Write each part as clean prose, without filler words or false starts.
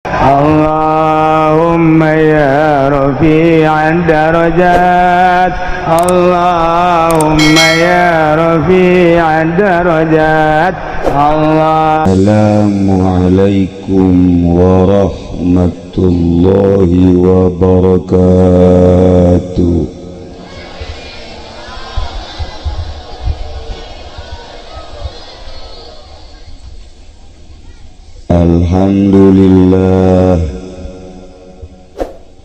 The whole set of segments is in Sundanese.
اللهم يا رفيع الدرجات اللهم يا رفيع الدرجات الله. السلام عليكم ورحمة الله وبركاته. Alhamdulillah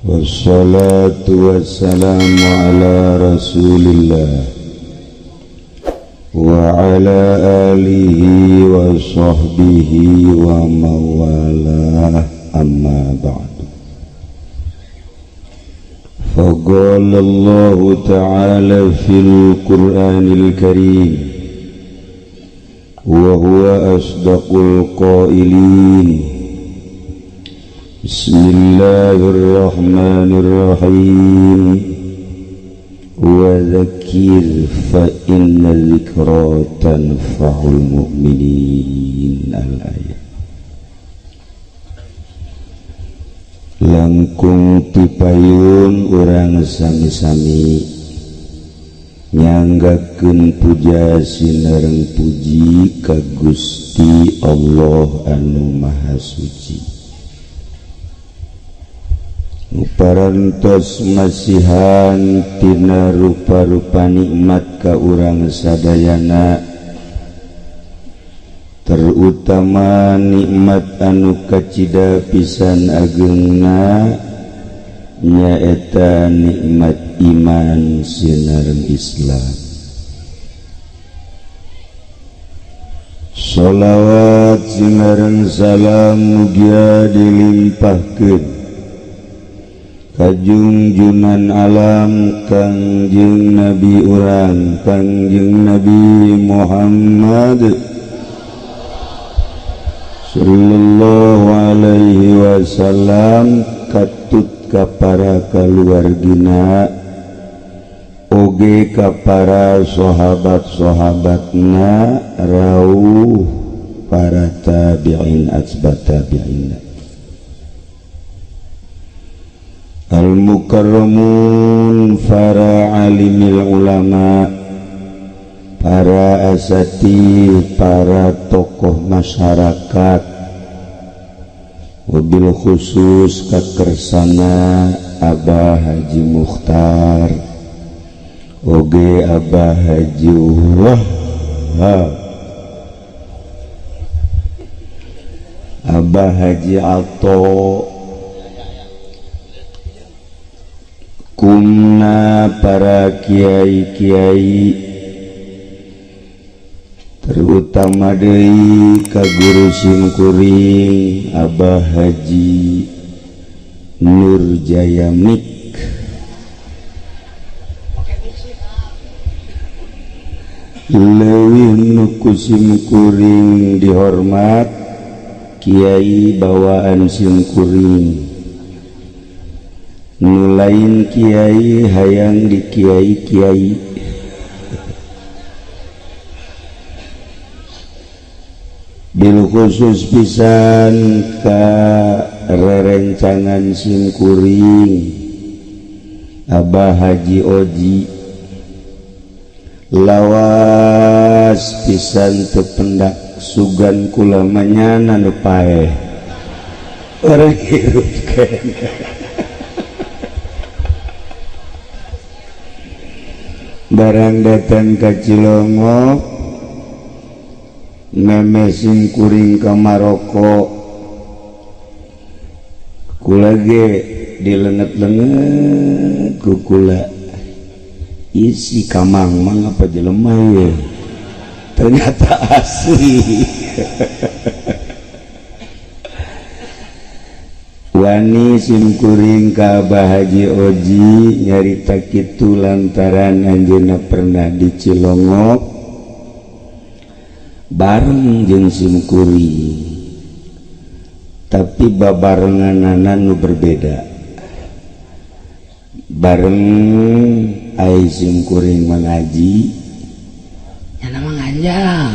wassalatu wassalamu ala rasulillah wa ala alihi wa sahbihi wa mawalah, amma ba'du. Faqala Allah ta'ala fil Qur'anil Karim wa huwa asdaqul qailin. Bismillahirrahmanirrahim. Wa dzakir fa inna dzikra tanfa'ul mu'minin. Al-ayat. Langkung tipayun urang sami-sami nyanggakeun puja sinereng puji ka Gusti Allah anu Maha Suci. Parantos masihan tina rupa-rupa nikmat ka urang sadayana, terutama nikmat anu kacida pisan ageungna nyaeta nikmat iman sinereng Islam. Sholawat sinereng salam mugia dilimpahkeun ka junjunan alam Kangjeng Nabi urang Kangjeng Nabi Muhammad sallallahu alaihi wasallam, katut ka para kaluargina oge ka para sahabat-sahabatna rawuh para tabi'in atsba tabi'in. Al-mukarramun para alimil ulama, para asatidz, para tokoh masyarakat, wabil khusus kakersana Abah Haji Mukhtar oge Abah Haji Wahab, Abah Haji Ato, kumna para kiai-kiai, terutama deui ka guru simkuring Abah Haji Nurjaya Mik, leuwih nu ku simkuring dihormat kiai bawaan simkuring, nu lain kiai hayang di kiai-kiai. Bil khusus pisan ka rerencangan simkuring Abah Haji Oji, lawas pisan teu pendak sugan kula manyana nu paeh orang hirupkeun. Barang datang ka Cilongok memesin kuring ka Maroko, kula ge dilenget-lenget ku kula, isi kamang-mang apa jelema ye, ternyata asli. Wani simkuring ka Abah Haji Oji nyarita kitu lantaran anjeunna pernah di Cilongok bareng jeung simkuring, tapi babarenganana nu berbeda. Bareng ai simkuring mengaji nyana manganjang.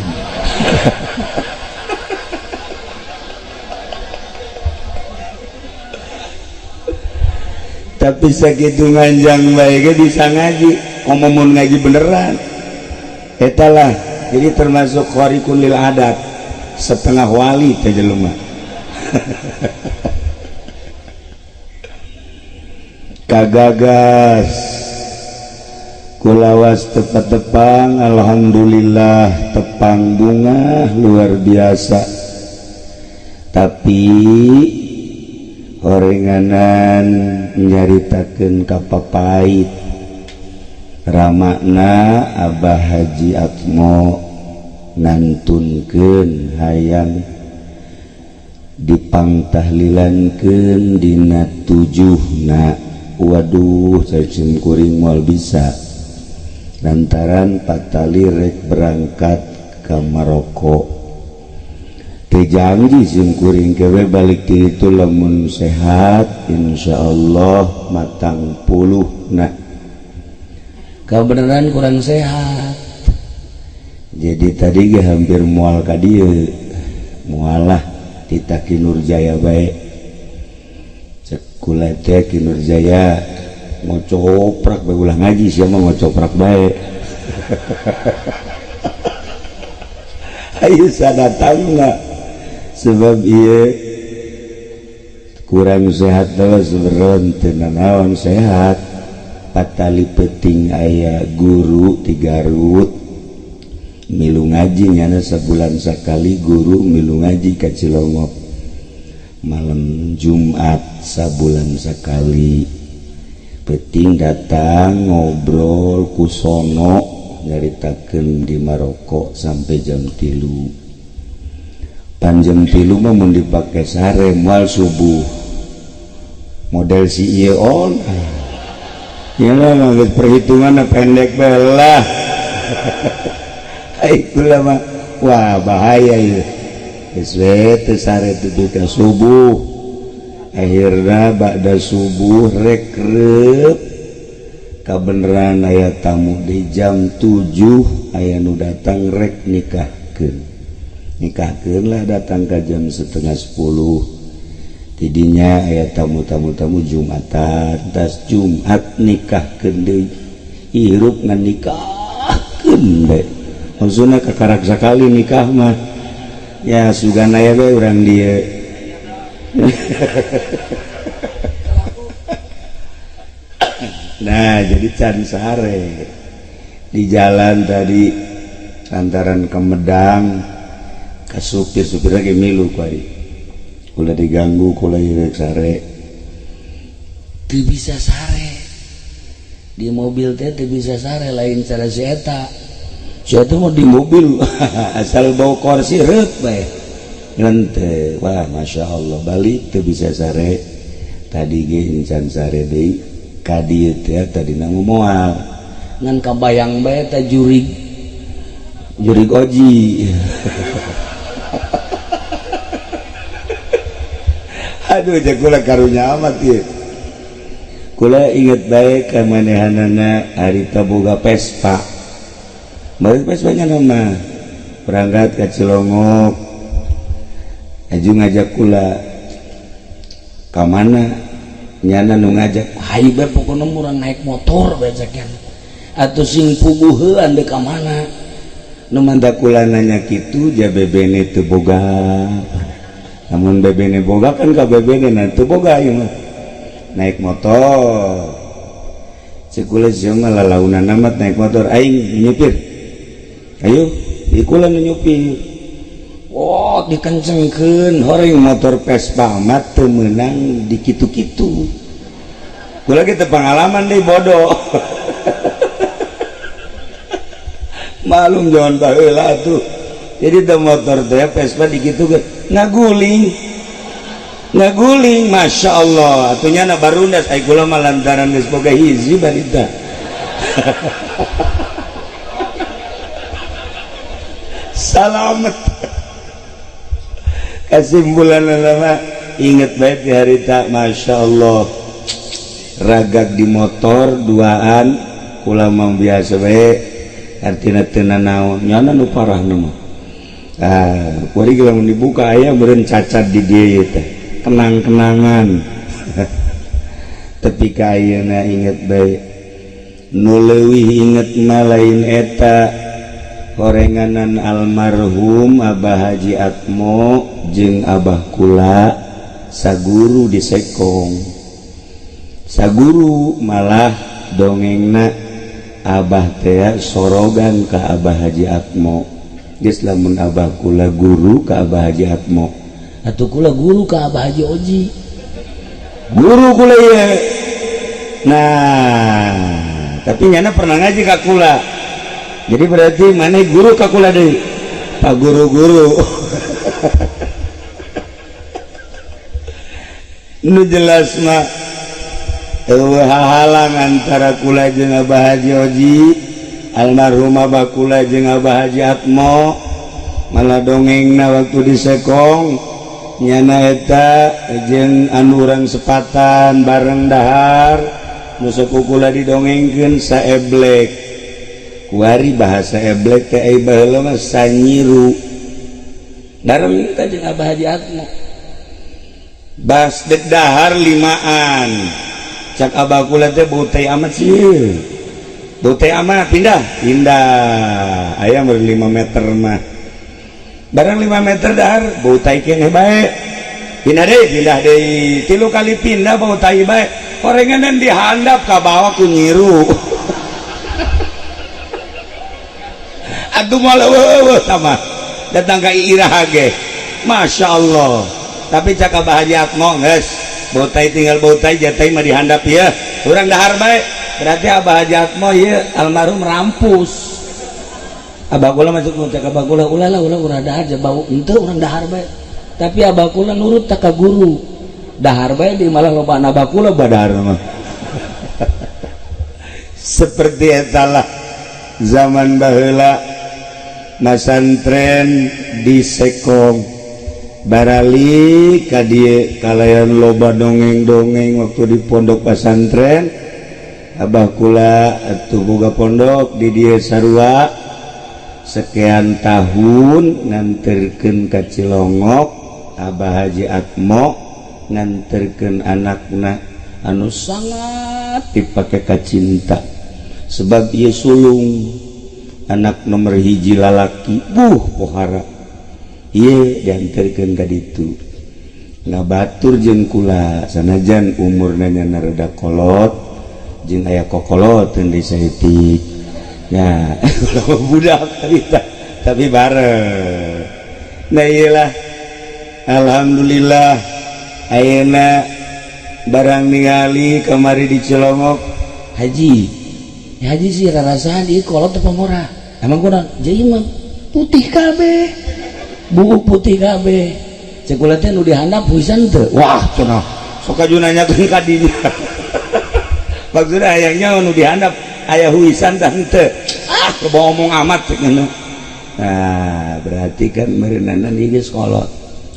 tapi sakitu nganjang bae bisa ngaji ngomong ngaji beneran etalah jadi termasuk khariqul adat setengah wali teh jelema kagagas kulawas tepat-tepang alhamdulillah tepang bunga luar biasa tapi horenganan nyaritakeun kapapait ramakna Abah Haji Atmo ngantunkeun hayang dipangtahlilankeun dina 7na waduh cacing kuring moal bisa lantaran patali rek berangkat ke Maroko teh janji sim kuring kewe balik ti itu lamun sehat insyaallah matang puluh nah kebenaran kurang sehat jadi tadi ge hampir moal ka dieu moalah ti Taki Nurjaya bae cek kula teh Ki Nurjaya ngocoprak bae ulah ngaji sia mah ngocoprak bae ayo sadatangna sebab iya kurang sehat dawa seberon tenanawan sehat patali peting aya guru di Garut milu ngaji nyana sebulan sekali guru milu ngaji ka Cilongok malam Jumat sabulan sekali peting datang ngobrol kusono nyaritakeun di Maroko sampai jam 3 panjang tilu mah mun dipake sare moal subuh model si ieu on ya lah perhitungan pendek belah itulah mah wah bahaya ieu geus we teu sare teu ka subuh akhirna ba'da subuh rek reup kabeneran aya tamu di jam 7 aya nu datang rek nikahkeun lah datang ke jam 9:30 tidinya aya tamu Jumatan tas Jumat nikahkeun deui hirup ngan nikahkeun bae maksudna kakarak sakali nikah mah ya sugana aya bae urang dieu nah jadi can sare di jalan tadi lantaran ke Medang ka supir lagi milu kuari kula diganggu kula irek sare teu bisa sare di mobil teh teu bisa sare lain cara si eta mau di mobil asal bawa kursi reup bae ngente wah masya Allah balik teu bisa sare tadi ge encan sare deui ka dieu teh tadi nang moal ngan kabayang bae teh jurig oji aduh aja kula karunya amat ya kula inget baik kemanehanana harita boga Vespa balik Vespanya nama berangkat ke Cilongok aju ngajak kula kamana nyana nu ngajak hayu bae pokona murang naik motor bejakan atuh sing puguheuan deu kamana nu manda kula nanya kitu jabebene teu boga namun bebene boga kan ka bebene nanti boga ieu mah naik motor cikula sia mah lalaunan amat naik motor aing nyupir ayo ikula nu nyupir wah dikencengkeun horeng motor Vespa mah teu meunang di kitu-kitu kula ge teu pengalaman deui bodoh malum jangan baheula tuh jadi teu motor teh Vespa di kitu ge ngaguling masya Allah atunya na barundas ay kula malantaran geus boga hiji barita salamet kesimpulan nama inget baik di harita masya Allah ragak di motor duaan kula mah biasa baik artina teu nanaon nyana nu parah nama kuari gila mau dibuka ayah beren cacat di dia teh kenang-kenangan tapi kayana inget baik nu leuwih inget malain eta horenganan almarhum Abah Haji Atmo jeung Abah Kula saguru di Sekong. Saguru malah dongengna Abah teh sorogan ka Abah Haji Atmo. Geus lamun Abah Kula guru ka Abah Haji Atmo, atuh kula guru ka Abah Haji Oji. Guru kula ya. Nah, tapi nyana pernah ngaji ka kula. Jadi berarti mana guru ka kula deui? Pak guru-guru. Nu jelas mah halang antara kula jeung Abah Haji Oji, almarhum Abah Kula jeung Abah Haji Atmo, malah dongengna waktu di Sekong nyana eta jeung anu urang sepatan bareng dahar nu sepuh kula didongengkeun saeblek. Kuari bahasa eblek teh ai baheula mah sanyiru. Dareng ka jeung Abah Haji Atmo. Bas dek dahar limaan. Cak Abah Kula teh bau teh amat sih. Bau teh amat pindah. Aya meureun 5 meter mah. Barang 5 meter dahar bau tai keneh bae. Pindah deui 3 kali pindah bau tai bae. Korenganan dihandap ka bawah ku nyiru. Aduh malah weuh sama datang ka Irah ge. Masya Allah. Tapi cak Abah Haji Atmo geus bau tai tinggal bau tai jatai mah dihandap ya. Urang dahar bae. Berarti Abah Haji Atmo ieu almarhum rampus. Abah Kula masuk cak Abah Kula ulah urang dahar aja bau henteu urang dahar bae. Tapi Abah Kula nurut tak ka guru. Dahar bae di malah loba Abah Kula badahar mah. Seperti etalah zaman baheula masantren di Sekong barali ka dieu kalayan loba dongeng-dongeng waktu di pondok pesantren. Abah Kula atuh boga pondok di dieu sarua sekian tahun nganterkeun ka Cilongok. Abah Haji Atmo nganterkeun anakna anu sangat dipake ka cinta sebab ieu sulung anak nomor hiji lalaki pohara ieu dianterkeun ka ditu ngabatur jeung kula sanajan umurna nyana rada kolot jeung aya kokoloteun di saeutik ya budak tapi bareng. Nah iyalah alhamdulillah ayeuna barang ningali kamari di Cilongok Haji sih rarasan ieu kolot teh pamorah emang kurang jadi mah putih kabeh buuk putih kabeh cek kula teh nu dihandap pisan teu wah cenah sok ajuna nyakeun ka dinya maksudna hayangnya nu dihandap aya huisan tah henteu kebawa omong amat cenah. Nah berarti kan meureunana ieu geus kolot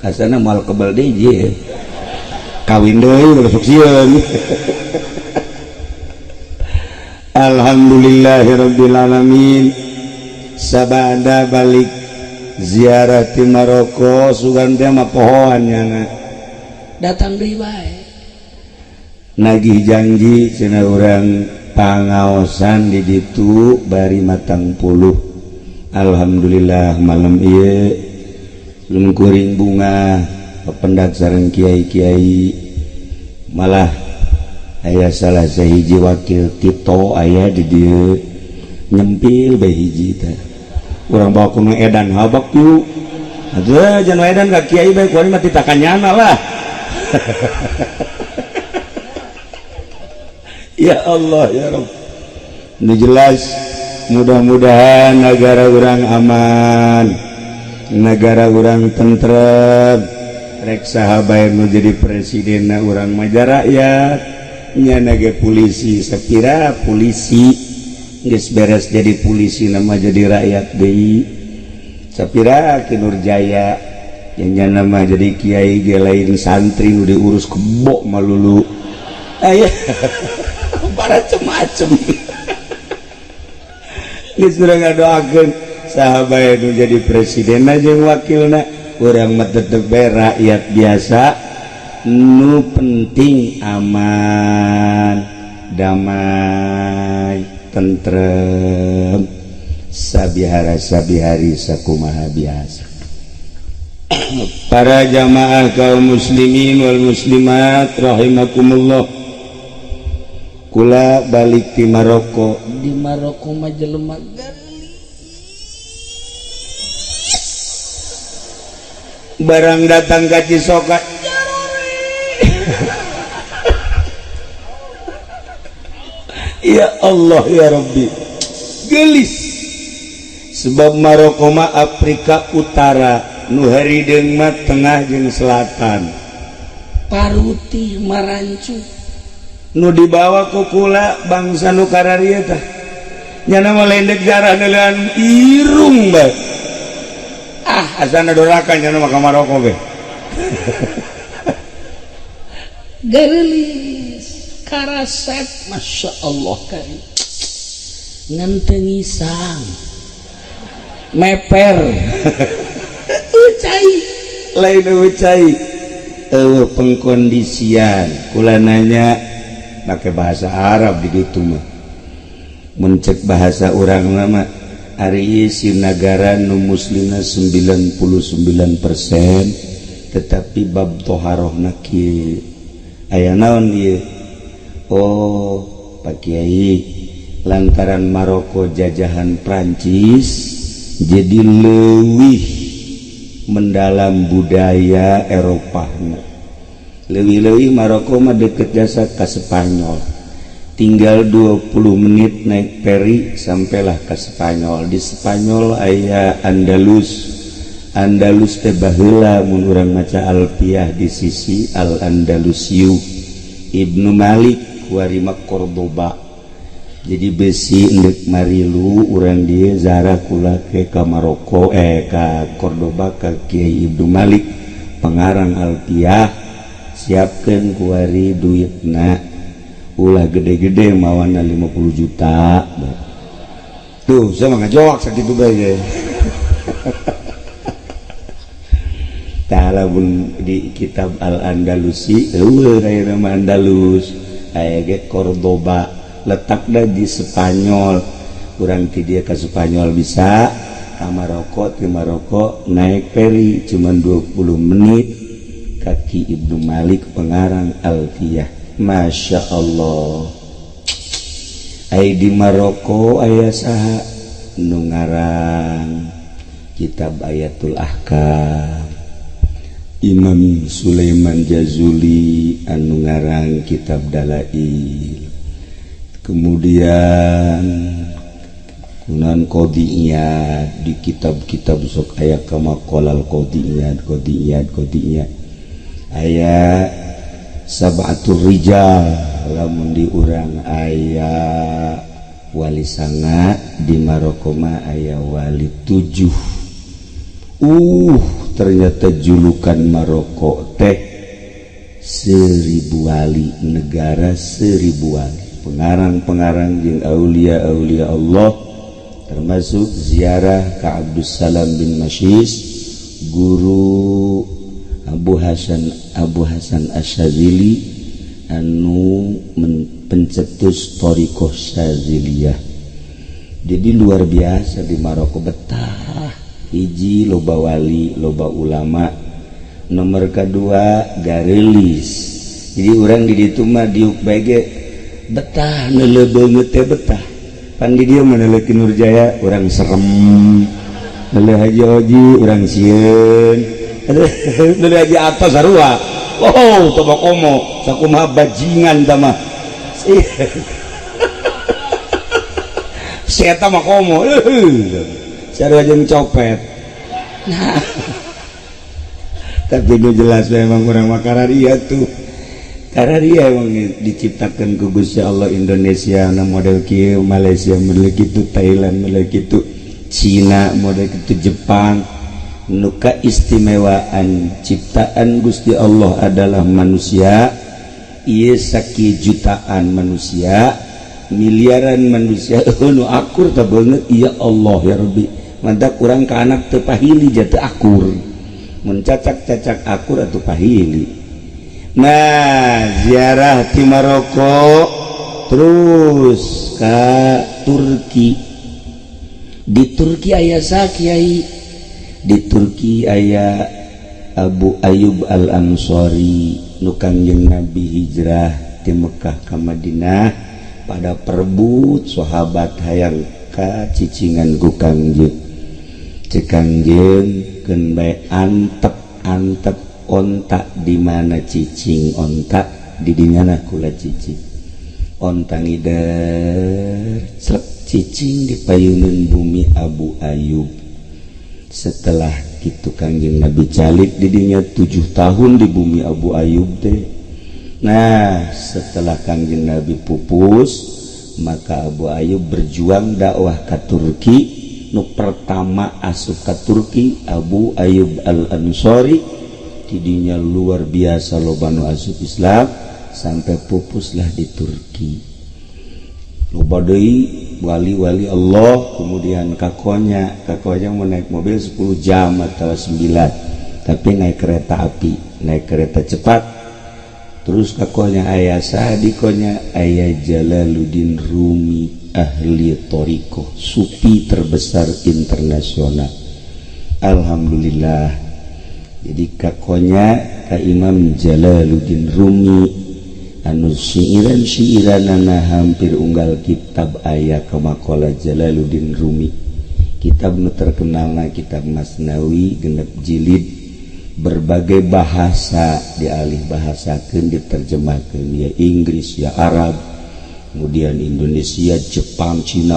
asana moal kebal DJ kawin deui sok sieun. Alhamdulillahirabbil alamin. Sabada balik ziarah ti Maroko sugan teh mah pohoan nyana datang deui bae nagih janji cenah urang pangaosan di ditu bari matang puluh. Alhamdulillah malam ieu lungkuring bunga pependak sareng kiai-kiai malah aya salah sahiji wakil Tito aya di dieu nyempil bae hiji teh urang bawa kuno edan habak yuk atuh jangan edan ka kiai bae kuari mah titakanyana lah. Ya Allah ya Rabb nu jelas mudah-mudahan negara urang aman negara urang tentrem rek saha bae nu jadi presidenna urang mah rakyat nya nage polisi sapira polisi geus beres jadi polisi nama jadi rakyat deui sapira Ki Nurjaya yang nama jadi kiai ge lain santri nu diurus kebo malulu aya para macem geus urang ngadoakeun saha bae nu jadi presidenna jeung wakilna urang mah tetep bae rakyat biasa nu penting aman damai tentrem sabihara sabihari sakumaha biasa. Para jamaah kaum muslimin wal muslimat rahimakumullah, kula balik di Maroko mah jelema barang datang ka Cisoka ya Allah ya Rabbi gelis sebab Maroko mah Afrika Utara nu harideung mah tengah jeung selatan paruti marancu nu dibawa ku kula bangsa nu kararieu tah nyana mah lendek jarah neulean irung bae asana doraka nyana mah ka Maroko be gelis karasep masya Allah kan ngantengisang meper ucai lain ucai pengkondisian kula nanya pakai bahasa Arab di ditu mah mencek bahasa urang nama ari si negara nu muslimna 99% tetapi bab toharohna kieu aya naon ieu oh Pak Kiai lantaran Maroko jajahan Prancis jadi leuwih mendalam budaya Eropa leuwih Maroko mah deket jasa ka Spanyol tinggal 20 menit naik feri sampailah ke Spanyol. Di Spanyol aya Andalus teh baheula mun urang maca Alfiah di sisi Al-Andalusiyu Ibnu Malik warima Cordoba. Jadi besi endek marilu urang dieu zara kula ke ka Maroko ka Cordoba ka Kiai Ibnu Malik pengarang Alfiah siapkeun kuari duitna ulah gede-gede mawana 50 juta tuh saya mah ngajawab sakitu bae tah pun di kitab Al-Andalusi eueuh aya nama Andalus aya ge Cordoba letakna di Spanyol urang ti dieu ka Spanyol bisa ka Maroko ti Maroko naik feri cuman 20 menit kaki Ibnu Malik pengarang Alfiyah. Masya Allah ay di Maroko aya saha nu ngarang kitab Ayatul Ahkam Imam Sulaiman Jazuli anu ngarang kitab Dalail kemudian kunan Qodiyat di kitab-kitab sok aya kama qolal Qodiyat aya Sab'atur Rijal lamun di urang aya wali sanga di Maroko mah aya wali 7 ternyata julukan Maroko teh 1000 wali negara 1000 wali pengarang-pengarang jeung aulia-aulia Allah termasuk ziarah ka Abdus Salam bin Mashis guru Abu Hasan Asyadzili anu pencetus Thariqah Syadziliyah. Jadi luar biasa di Maroko betah hiji loba wali loba ulama nomor kedua garelis jadi orang di ditu mah diuk bae ge betah neuleuh beungeut teh betah pan di dieu meneleukeun Nurjaya urang serem neuleuh Haji Oji urang sieun neuleuh Haji atas sarua oh coba komo sakumaha bajingan tah mah si eta mah komo sarua jeung copet nah tapi itu jelas memang orang makararia tuh kararia emang diciptakan ku Gusti Allah. Indonesia na model kieu, Malaysia model kitu, Thailand model kitu, Cina model kitu, Jepang. Nu kaistimewaan ciptaan Gusti Allah adalah manusia. Ieu saki jutaan manusia, miliaran manusia nu akur teh beungeut ya Allah ya Rabbi. Mantap kurang ke anak teu pahili jatuh akur. Mencacak-cacak akur atau pahili Nah ziarah di Maroko terus ke Turki. Di Turki aya sakiai, di Turki aya Abu Ayyub Al-Ansari nu Kangjeng Nabi hijrah di Mekah ke Madinah pada perbut sahabat hayang ka cicingan ku Kangjeng. Cek Kangjeng keun bae antep ontak di mana cicing ontak di dinyana kula cicing ontak ngider slep cicing di payunan bumi Abu Ayyub. Setelah gitu Kangjeng Nabi calik didinya 7 tahun di bumi Abu Ayyub teh. Nah setelah Kangjeng Nabi pupus maka Abu Ayyub berjuang dakwah ke Turki. Nu pertama asup ke Turki Abu Ayyub Al-Ansari, didinya luar biasa loba nu asup Islam sampai pupuslah di Turki. Loba deui wali-wali Allah, kemudian kakonya mau naik mobil 10 jam atau 9, tapi naik kereta api, naik kereta cepat. Terus kakonya ayah sadikonya ayah Jalaluddin Rumi, ahli toriko, sufi terbesar internasional. Alhamdulillah. Jadi kakonya ka Imam Jalaluddin Rumi anu syiiran-syiiranana hampir unggal kitab aya ka maqalah Jalaluddin Rumi. Kitab nu terkenalna kitab Masnawi genep jilid, berbagai bahasa dialih bahasakeun diterjemahkeun, ya Inggris, ya Arab, kemudian Indonesia, Jepang, Cina,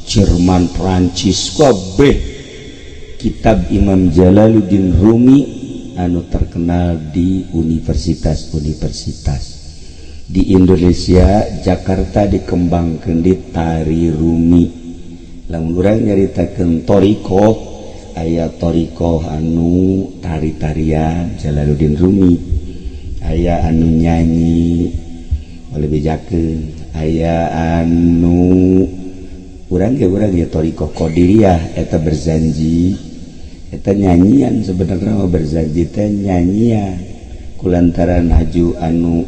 Jerman, Prancis, kabeh kitab Imam Jalaluddin Rumi anu terkenal di universitas-universitas di Indonesia. Jakarta dikembangkan di tari Rumi. Lamun urang nyaritakeun toriko, aya toriko anu tari-tarian Jalaluddin Rumi, aya anu nyanyi oleh bejakeun, aya anu urang ge toriko Qadiriyah eta berzanji, eta nyanyian sebenarnya mah berzanji teh nyanyian kulantaran haju anu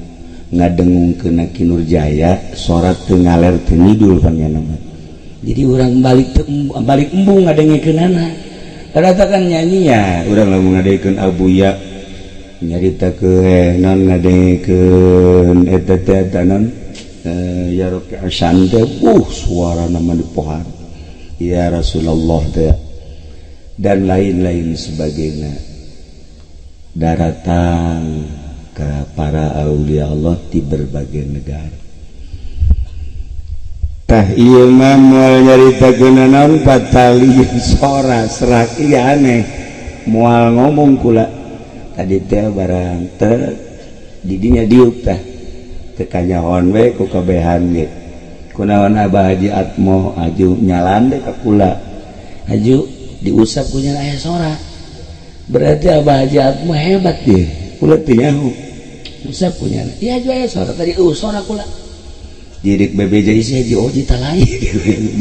ngadengungkeun Ki Nurjaya sorat teu ngaler teu ngidul panjana mah. Jadi urang balik embung ngadengikeunana. Rata kan nyanyian urang lamun ngadengikeun Abuya nyaritakeun non ngadengikeun eta teh non ya Roki Asan teh suara nama dipohar ya Rasulullah teh dan lain-lain sebagainya. Daratan ke para aulia Allah di berbagai negara. Tah ieu mah moal nyaritakeun naon pataliun sora serak ieu aneh moal ngomong kula tadi teh barang teh didinya diuk tah teu kanyahoan we ku kabehan ge kunaon Abah Haji Atmo aju nyalan deh ka kula aju diusap ku nya aya sora berarti Abah Haji Atmo hebat ye kula teu nyaho usap ku nya ieu aju aya sora tadi sora kula didik BBJ isi Haji Oji talai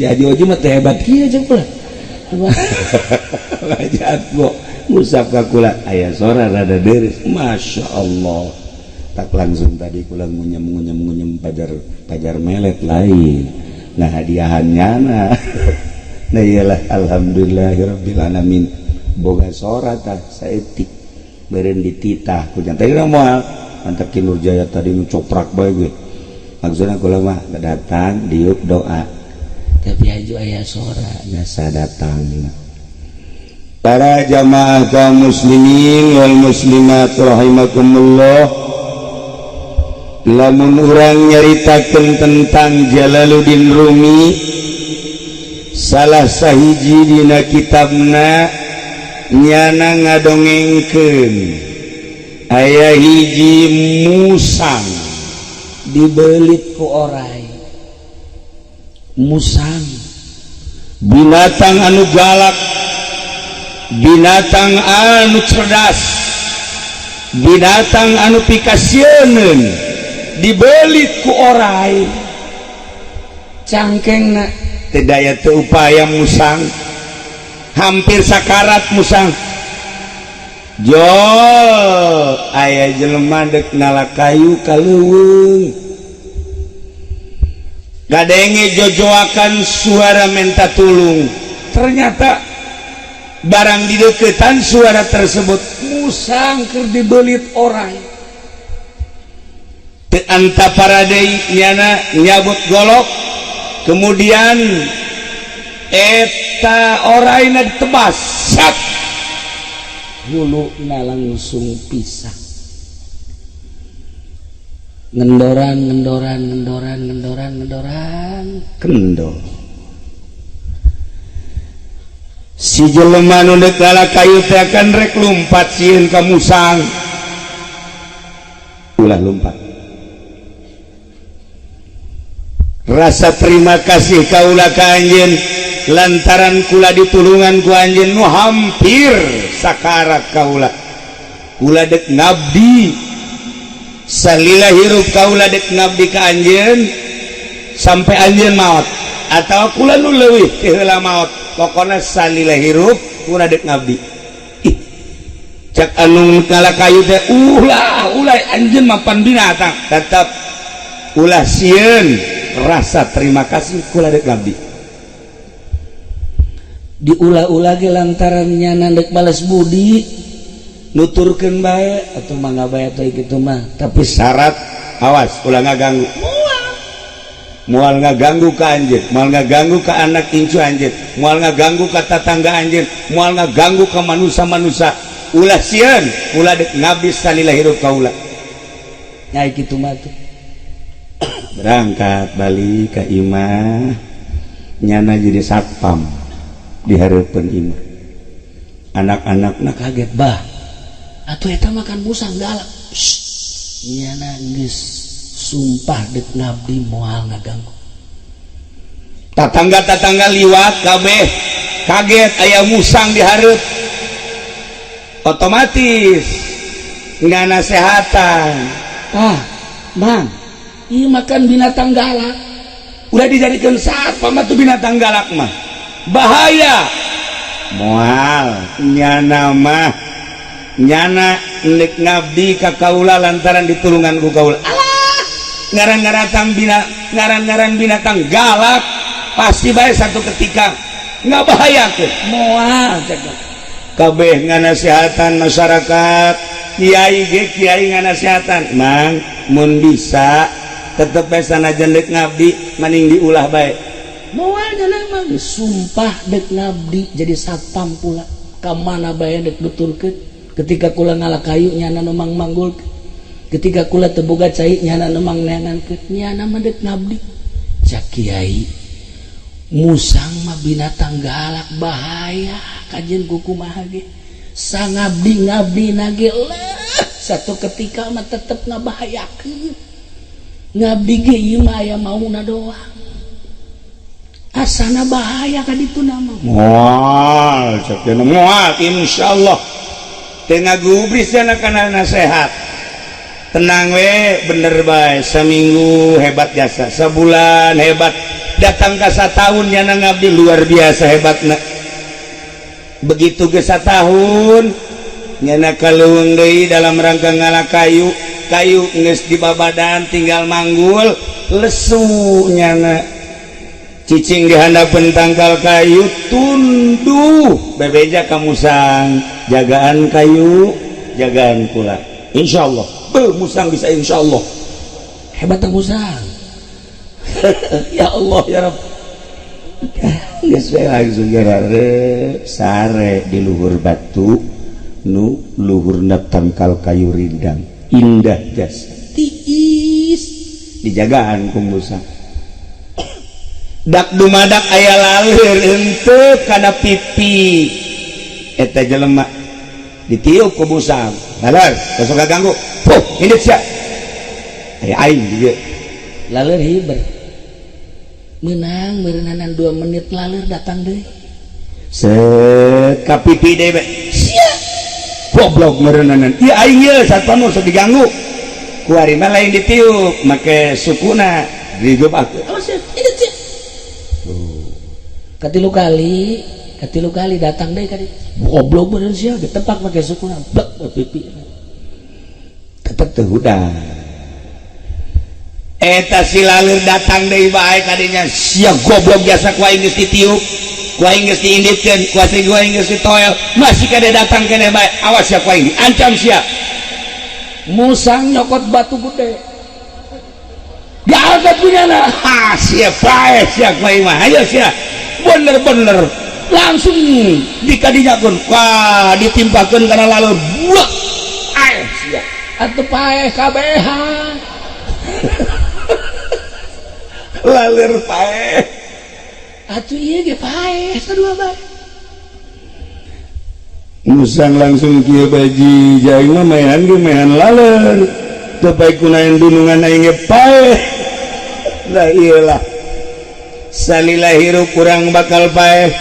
Haji Oji mah teh hebat kieu jeung kula Haji Atmo ngusap ka kula aya sora rada deres Masya Allah. Tak langsung tadi kula ngunyem pajar melet lain nah hadiahannya nah iyalah alhamdulillahirabbil alamin boga sora tah saeutik beureun dititah ku janten teh moal mantap Ki Nurjaya tadi nu coprak bae gue maksudna kula mah datang diuk doa tapi aju aya sora nyasa datang. Para jamaah kaum muslimin wal muslimat rahimakumullah, lamun urang nyaritakeun tentang Jalaluddin Rumi salah sahiji dina kitabna nyana ngadongengkeun aya hiji musang dibelit ku oray. Musang binatang anu galak, binatang anu cerdas, binatang anu pikasieun dibelit ku oray. Cangkengna teu daya teu upaya musang hampir sakarat musang jol aya jelema dek ngalakayu ka leuweung gadenge jojoakan suara minta tulung ternyata barang di deketan suara tersebut musang keur dibelit orang teu anta paradei nyana nyabut golok kemudian eta oraina ditebas sak huluna langsung pisah ngendoran kendor si jelema nu deuk kayu teh akan rek lumpat sieun ka musang ulah lumpat rasa terima kasih kaula ka anjeun lantaran kula ditulungan ku anjeun nu hampir sakarat kaula dek ngabdi salila hirup kaula dek ngabdi ka anjeun sampai anjeun maot atau kula nu leuwih ti heula maot pokona salila hirup kula dek ngabdi cak anu ngalakayu teh ulah anjeun mapan binatang tetep ulah sieun rasa terima kasih kula dek ngabdi diulah-ulah ge lantaran nyana dek balas budi nuturkeun bae atuh mangga bae atuh kitu mah tapi syarat awas ulah ngaganggu moal ngaganggu ka anjeun moal ngaganggu ka anak incu anjeun moal ngaganggu ka tatangga anjeun moal ngaganggu ka manusia-manusia ulah sieun ulah dek ngabdi salila hirup kaula nyai kitu mah tuh berangkat balik ka imah nyana jadi satpam di hareupeun imah anak-anakna kaget bah atuh eta makan musang galak nyana geus sumpah dek ngabdi moal ngaganggu tatangga-tatangga liwat kabeh kaget aya musang di hareup otomatis nggak nasehatan mang ieu makan binatang galak udah dijadikan satpam atuh binatang galak mah bahaya moal nyana mah nyana nek ngabdi ka kaula lantaran ditulungan ku kaula ngaran-ngaran binatang galak pasti bae satu ketika ngabahayakeun moal kabeh nganasehatan masyarakat kiai ge kiai nganasehatan mang mun bisa tetep bae sanajan dek ngabdi maning diulah bae moal nyana mah sumpah dek ngabdi jadi satpam pula ka mana bae dek nuturkeun ketika kula ngalakayu nyana nu manggulkeun ketika kula teu boga cai nyana nu neangankeun nyana mah dek ngabdi cak kiai musang mah binatang galak bahaya kajian kukumaha ge sangabdi nage satu ketika mah tetep ngabahayakeun ngabdi ge ieu mah aya mauna doang asana bahaya ka ditu nama moal cak moal insyaallah teu ngagubris kana nasehat tenang we bener bae seminggu hebat jasa sebulan hebat datang ka satahun nyana ngabdi luar biasa hebatna begitu ge satahun nyana kaleuweung deui dalam rangka ngalakayu kayu geus dibabadan tinggal manggul lesu nyana cicing di handapeun tangkal kayu tunduh bebeja ka musang jagaan kayu jagaan kula insyaallah musang bisa insyaallah hebat musang ya Allah ya Rabb geus we langsung sare di luhur batu nu luhurna tangkal kayu rindang indah jas tiis dijagaan ku musang dak dumadak aya laleur henteu kana pipi eta jelema ditiup ku musang laleur sok ganggu puh indit sia aya aing dieu laleur hiber menang meureunanan 2 menit laleur datang deui set ka pipi deui be sia goblok meureunanan ieu aing ieu satpam sok diganggu ku ari mah lain ditiup make sukuna digeubak awas indit sia katilu kali katilu kali datang deh kali goblok bener sih tepak pakai suku blak pipi tetep teu udah eta si lalir datang deui bae kadinya sia goblok biasa ku aing geus ditiup ku aing geus diinditkeun ku aing geus ditoel masih kade datang keneh bae awas sia ku aing diancam sia musang nyokot batu gede diangkat punyana ha sia bae sia ku aing mah ayo sia bener-bener langsung dikadinyakeun wah ditimpakeun kana lalu buak ayo sia atuh paeh kabehan lalir paeh atuh ieu ge paeh sadua bae musang langsung kieu baji jaing mah maehan ge maehan laler teu bae kunaon dunungan aing ge paeh lah iyalah salila hirup urang bakal paeh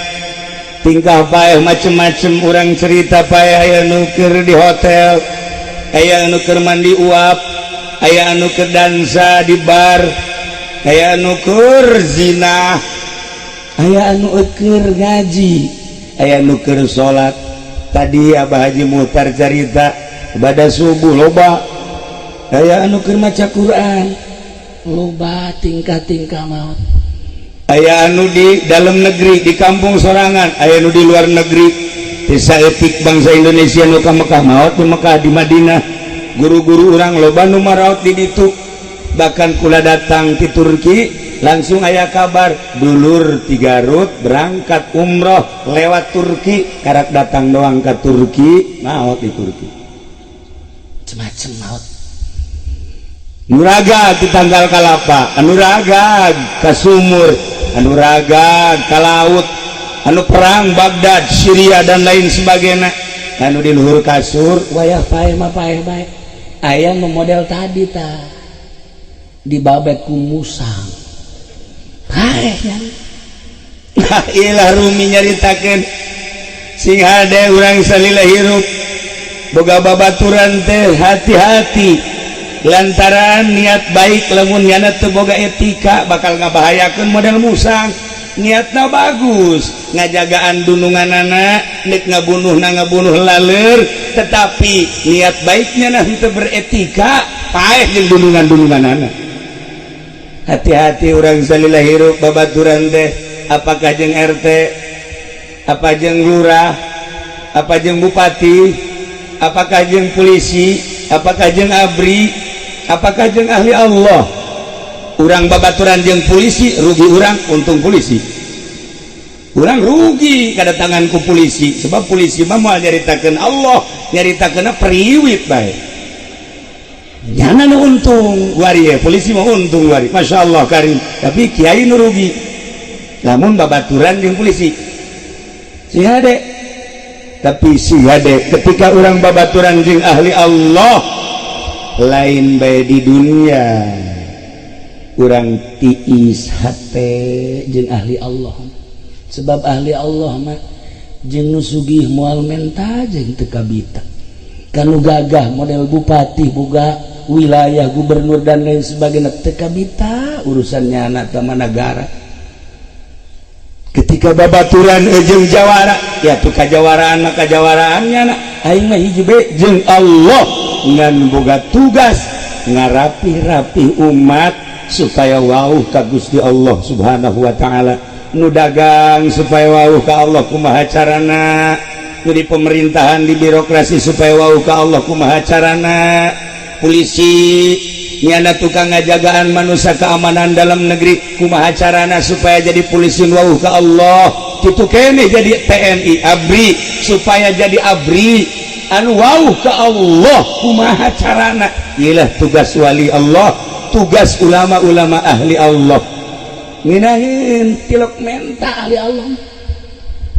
tingkah paeh macem-macem urang cerita paeh aya nu keur di hotel aya anu keur mandi uap aya anu keur dansa di bar aya anu keur zina aya anu keur ngaji aya anu keur salat tadi Abah Haji Muhtar cerita ibadah subuh loba aya anu keur maca Quran loba tingkah-tingkah maot aya anu di dalam negeri di kampung sorangan aya anu di luar negeri desa etik bangsa Indonesia nu ka Mekah maot di Mekah di Madinah guru-guru urang loba nu maraot di ditu bahkan kula datang di Turki langsung aya kabar dulur ti Garut berangkat umroh lewat Turki karak datang doang ke Turki maot di Turki macem-macem maot anu raga di tanggal kalapa anu raga ka sumur anu raga ka laut anu perang Baghdad Syria dan lain sebagainya anu di luhur kasur wayah paeh mah paeh bae aya nu model tadi tah dibabek ku musang paeh nya nah ilah rumi nyaritakeun sing hade urang salila hirup boga babaturan teh hati-hati lantaran niat baik lamun nyana teu boga etika bakal ngabahayakeun model musang niatna bagus ngajagaan dununganana nek ngabunuh laler tetapi niat baiknya nah teu beretika paeh jeung dunungan-dununganana hati-hati urang salila hirup babaturan teh apakah jeung RT apa jeung lurah apa jeung bupati apakah jeung polisi apakah jeung abri apakah jeung ahli Allah urang babaturan jeung polisi rugi urang untung polisi urang rugi kadatangan ku polisi sebab polisi mah moal nyaritakeun Allah nyaritakeunna periwit bae nyana nu untung wari polisi mah untung wari Masya Allah karim tapi kiai nu rugi lamun babaturan jeung polisi si hade tapi si hade ketika urang babaturan jeung ahli Allah lain bae di dunia urang tiis hate jeung ahli Allah sebab ahli Allah mah jeung nu sugih moal menta jeung teu kabita kanu gagah model bupati boga wilayah gubernur dan lain sebagainya teu kabita urusannya anak tama negara ketika babaturan jeung jawara ya tuh kajawaraan mah kajawaraannya na aing mah hiji bae jeung Allah ngan boga tugas ngarapi-rapi umat supaya wauh ka Gusti Allah Subhanahu wa taala nu dagang supaya wauh ka Allah kumaha carana nu di pemerintahan di birokrasi supaya wauh ka Allah kumaha carana polisi nyana tukang ngajagaan manusia keamanan dalam negeri kumaha carana supaya jadi polisi wauh ka Allah kitu keneh jadi TNI ABRI supaya jadi ABRI anu wauh ka Allah kumaha carana iyalah tugas wali Allah tugas ulama-ulama ahli Allah nginahin tilok menta ahli Allah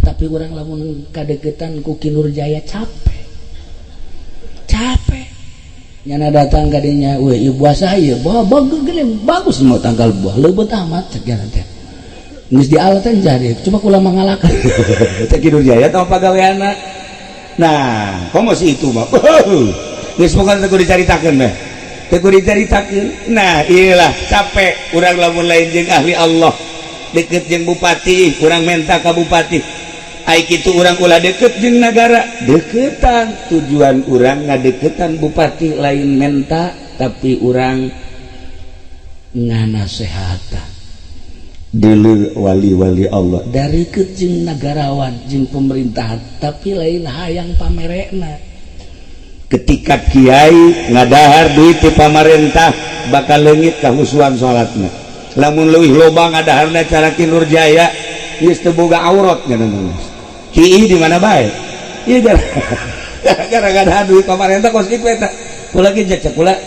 tapi orang lamun kadegetan ku Kinur Jaya capek nyana datang kadinya we ieu puasa ieu bagus mau tanggal buah leubeut amat cek nya teh geus dialatan jadi cuma kula mangalakeun teh Kinur Jaya teh pagaweana nah komosi itu mah geus bukan teu dicaritakeun mah teu dicaritakeun nah iyalah capek urang lamun lain jeung ahli Allah deket jeung bupati urang menta ka bupati itu orang ulah deket jeung negara deketan tujuan orang ngadeketan bupati lain menta tapi orang nganasehatan dulu wali-wali Allah dari jeung negarawan jeung pemerintahan tapi lain hayang pamerekna ketika kiai ngadahar duit ti pamarentah bakal leungit kahusuan salatna lamun leuwih loba ngadaharna cara Ki Nurjaya geus teu boga aurat ganana Ki di mana bae ieu gara-gara duit pamarentah kos kitu eta kula ge cek kula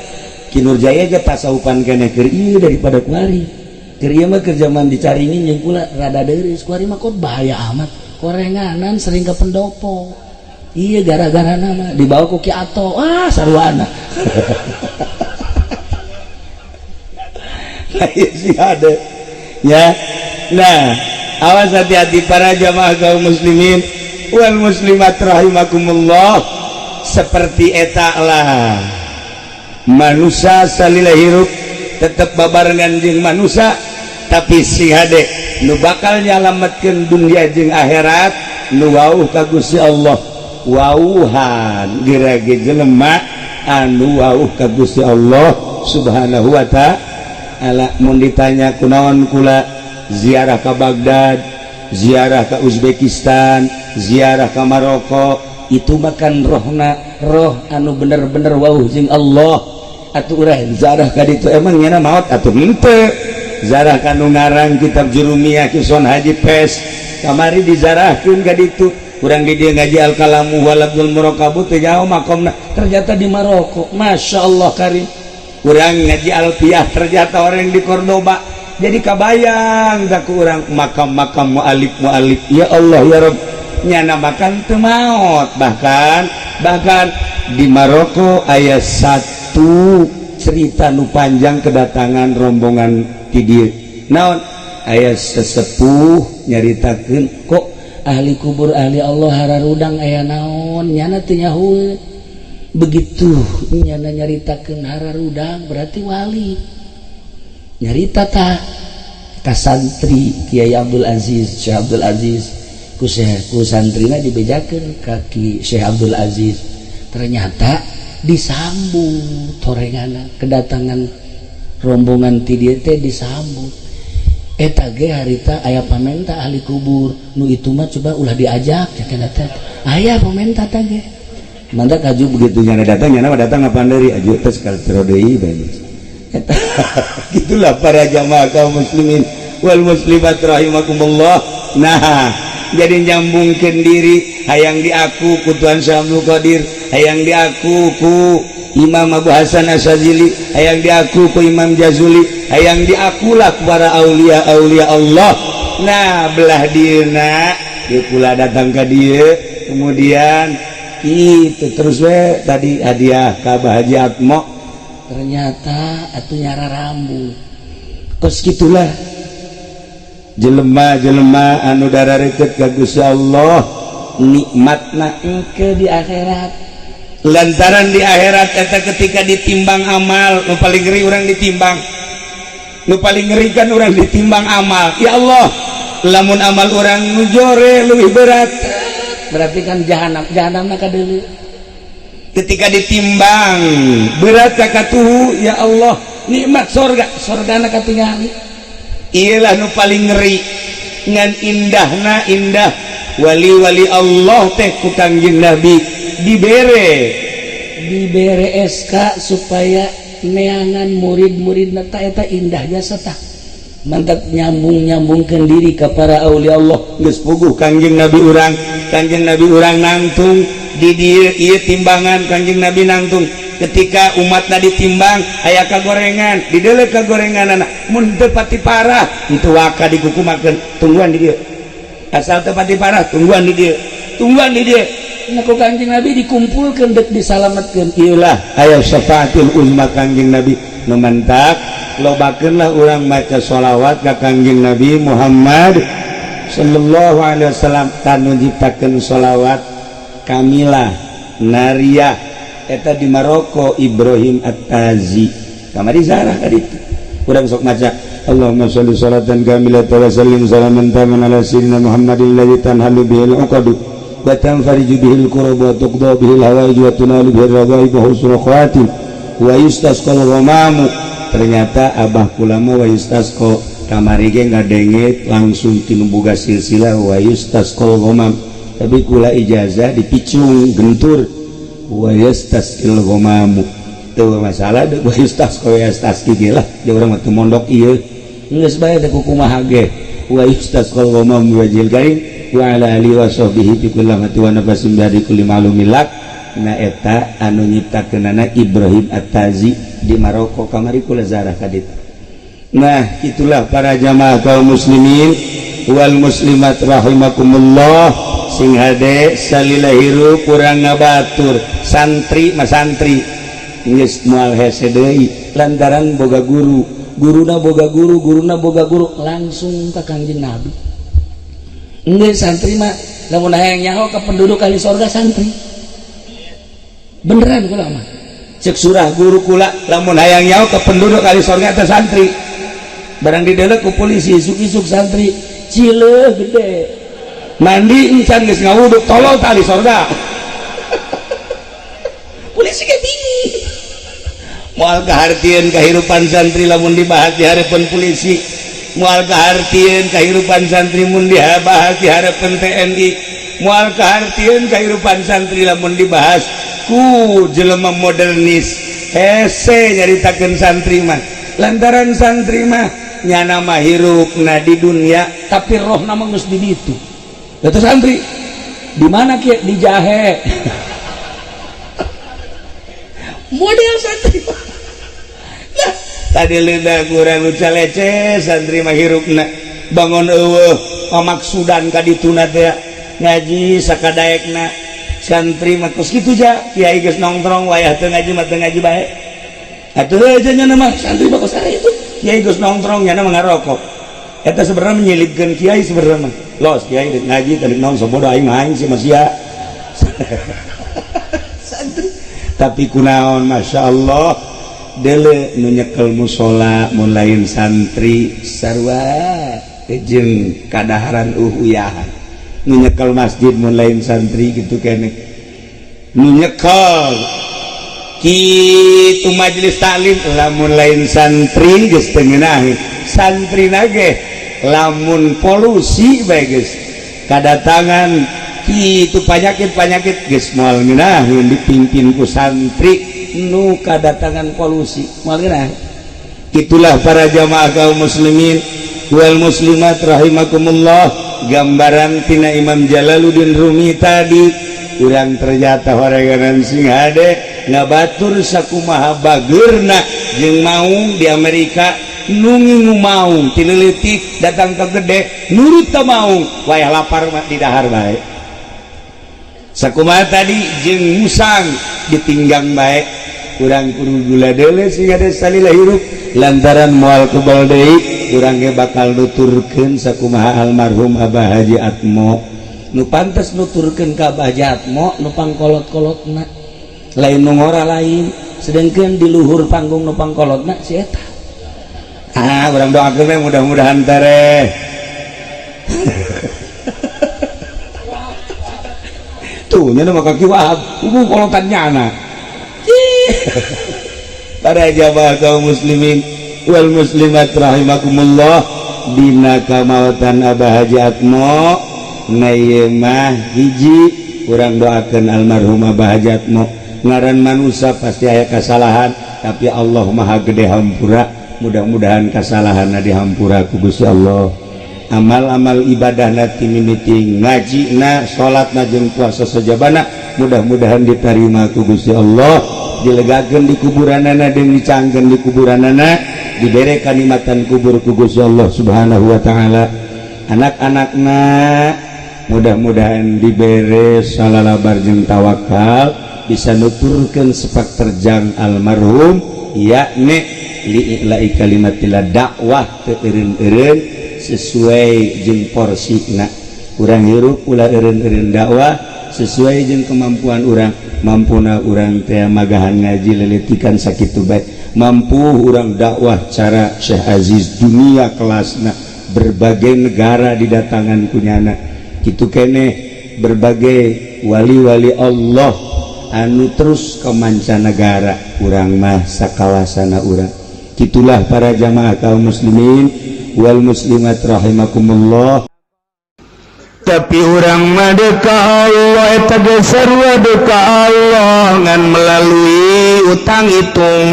Ki Nurjaya ge pasaupan keneh keur ieu daripada kuari keur ieu mah keur zaman dicaringin jeung kula rada deureus kuari mah kok bahaya amat korenganan sering ke pendopo iya gara-gara nama dibawa ku Ki Ato sarwana sih ada ya. Nah awas hati-hati para jamaah kaum muslimin wal muslimat rahimakumullah seperti eta lah manusia salila hirup tetap babarengan jeung manusia tapi si hade nu bakal nyalametkeun dunia jeung akhirat nu wauh ka Gusti Allah wauhan gerage jelema anu wauh ka Gusti Allah subhanahu wa ta'ala. Mun ditanya kunaon kula ziarah ke Baghdad, ziarah ke Uzbekistan, ziarah ke Maroko, itu makan roh anu bener-bener wauh jeung Allah. Atuh urang ziarah ka ditu emang nyana maot atuh henteu. Ziarah ka nu ngarang kitab Jurumiyah Kison Haji Pes kamari dizarahkeun ka ditu. Urang di dia ngaji Al-Kalamu wal Abdul Murakabu teh jauh makomna ternyata di Maroko. Masya Allah karim. Urang ngaji Alfiyah ternyata orang di Cordoba. Jadi kabayang dah ku urang makam-makam mu'alif ya Allah ya Rabb nyana makan teu maot bahkan di Maroko aya satu cerita nu panjang kedatangan rombongan ti dieu naon aya sesepuh nyaritakeun kok ahli kubur ahli Allah hararudang aya naon nyana teu nyaho begitu nyana nyaritakeun hararudang berarti wali nyarita ka santri Kiai Abdul Aziz Syekh Abdul Aziz ku santrina dibejakeun ka Syekh Abdul Aziz ternyata disambut torengana kedatangan rombongan ti dieu teh disambut eta ge harita aya pamenta ahli kubur nu itu mah coba ulah diajak cenah teh aya pamenta teh ge mantap aju begitu nyana datang apa dari aju teh sekali deui bae eta gitulah para jamaah kaum muslimin wal muslimat rahimakumullah. Nah jadi nyambungkeun diri hayang diaku ku Tuan Syekh Abdul Qadir, hayang diaku ku Imam Abu Hasan Asyadzili, hayang diaku ku Imam Jazuli, hayang diakulah para aulia Allah. Nah belah dieuna ieu kula datang ka dieu kemudian itu terus we tadi hadiah ka Abah Haji Atmo ternyata atuh nyara rambut kos gitulah jelema anu darareukeut ka Gusti Allah nikmatna engke di akhirat lantaran di akhirat eta ketika ditimbang amal nu paling ngeri urang ditimbang nu paling ngeri kan urang ditimbang amal ya Allah lamun amal urang nu jore leuwih berat berarti kan jahanam ka deuleu ketika ditimbang berat kakatuhu ya Allah nikmat sorgana katingali ialah nu paling ngeri ngan indah wali-wali Allah teh ku Kangjeng Nabi dibere SK supaya neangan murid-muridna eta indahnya satah mantap nyambungkeun diri ka para aulia Allah geus puguh Kangjeng Nabi urang nangtung di dieu ieu timbangan Kangjeng Nabi nangtung ketika umatna ditimbang aya kagorengan dideuleu kagorenganna mun teu pati parah itu waka dikukumakeun tungguan di dieu asal teu pati parah tungguan di dieu nah ku Kangjeng Nabi dikumpulkeun dek disalametkeun ieulah aya syafaatul uzma Kangjeng Nabi nu mantap lobakeunlah urang maca sholawat ka Kangjeng Nabi Muhammad sallallahu alaihi wasallam tanu nyiptakeun sholawat Kamilah Nariyah eta di Maroko Ibrahim At-Tazi kamari zarah ka ditu urang sok maca Allahumma sholli sholatan kamilatan wa sallim salaman taman ala sayyidina Muhammadin alladzi tanhalu bihil uqadu wa tanfariju bihil kurab wa tuqda bihil hawaij wa tunalu bihil raghaib wa husnul khawatim wa yustasqal ghamamu. Ternyata abah kulama wa yustasqa kamari ge ngadengit langsung tinu boga silsilah wa yustasqal ghamam, tapi kula ijazah dipicung gentur wa yustasqil ghamamu. Teu masalah deuk wa yustasqa wa yustasqi ge lah jeung urang mah teu mondok ieu geus bae teh kumaha ge wa yustasqal ghamamu wajil karim wa ala alihi wa sahbihi fi kulli mati wa nafasin bi kulli ma'lumilak. Na eta anu nyiptakeunana Ibrahim At-Tazi di Maroko kamari kula zarah ka ditu. Nah, itulah para jamaah kaum muslimin wal muslimat rahimakumullah sing hade salila hirup urang ngabatur santri mas santri geus moal hese deui lantaran boga guru, guruna boga guru, guruna boga guru langsung ka Kangjeng Nabi. Geus santri mah lamun hayang nyaho ka penduduk ahli surga santri. Beneran kula mah cek surah guru kula lamun hayang nyaho ke penduduk kali sorga teh santri barang didelek ku polisi isuk-isuk santri cileuh gede mandi encan geus ngawuduk tolol tali sorga polisi ge bingung moal kahartieun kahirupan santri lamun dibahas di hareupeun polisi, moal kahartieun kahirupan santri mun dibahas di hareupeun TNI, moal kahartieun kahirupan santri lamun dibahas ku jelema modernis hese nyaritakeun santri mah lantaran santri mah nyana mah hirupna di dunia tapi rohna mah geus di ditu. Eta santri di mana kieu di Jahe model santri nah tadi leuda kurang nu calece santri mah hirupna bangun eueuh pamaksudan ka dituna teh ngaji sakadaekna santri mah kos kitu ja kiai geus nongkrong wayah teu ngaji mah teu ngaji bae atuh aja nya mah santri mah kos ari itu kiai geus nongkrong nya mah ngarokok eta sebenarnya menyilipkeun kiai sebenarnya mah los kiai deuk ngaji teu naon sabodo aing mah aing si masia santri tapi kunaon masyaallah deuleu nu nyekel mushola mun lain santri sarua jeung kadaharan uyahan nu nyekel masjid mun lain santri gitu kene nu nyekel kitu majelis taklim lamun lain santri geus teu ngeunaheun santrina ge lamun polusi bae geus kadatangan kitu panyakit geus moal ngeunaheun dipimpin ku santri nu kadatangan polusi moal ngeunaheun. Itulah para jamaah kaum muslimin wal muslimat rahimakumullah gambaran tina Imam Jalaluddin Rumi tadi urang ternyata horeganan sing hade ngabatur sakumaha bageurna jeung maung di Amerika nu ngingu maung tileutik datang ke gede nurut teu maung wayah lapar mah di dahar bae sakumaha tadi jeung musang ditinggang bae urang kudu gula deuleu sing hade salila hirup lantaran moal kebal deui urang ge bakal nuturkeun sakumaha almarhum Abah Haji Atmo nu pantes nuturkeun ka Abah Haji Atmo nu pangkolot-kolotna lain nu ngora lain sedengkeun di luhur panggung nu pangkolotna si eta urang doakeun we mudah-mudahan tare tuh nya mah kaki wahab kudu kolotan nyana para jamaah kaum muslimin wal muslimat rahimakumullah dina kamawatan Abah Haji Atmo na ieu mah hiji urang doakeun almarhum Abah Haji Atmo ngaran manusia pasti aya kasalahan tapi Allah Maha Gede hampura mudah-mudahan kasalahanna dihampura ku Gusti Allah amal-amal ibadahna ti mimiti ngajina salatna jeung puasa sajabana mudah-mudahan diterima ku Gusti Allah dilegakeun di kuburanana jeung dicangkeun di kuburanana dibere kanikmatan kubur ku Gusti Allah Subhanahu wa taala anak-anakna mudah-mudahan dibere salalabar jeung tawakal bisa nuturkeun sepak terjang almarhum yakni li'ila'i kalimatillah dakwah teu eureun-eureun sesuai jeung porsina urang hirup ulah eureun-eureun dakwah sesuai jeung kemampuan urang mampuna urang teh magahan ngaji lelitikan sakitu bae mampu urang dakwah cara Syekh Aziz dunia kelasna berbagai negara didatangan kunyana kitu keneh berbagai wali-wali Allah anu terus ke mancanegara urang mah sakawasana urang kitulah para jamaah kaum muslimin wal muslimat rahimakumullah. Tapi orang madeka Allah eta ge sarua deka Allah ngan melalui utang hitung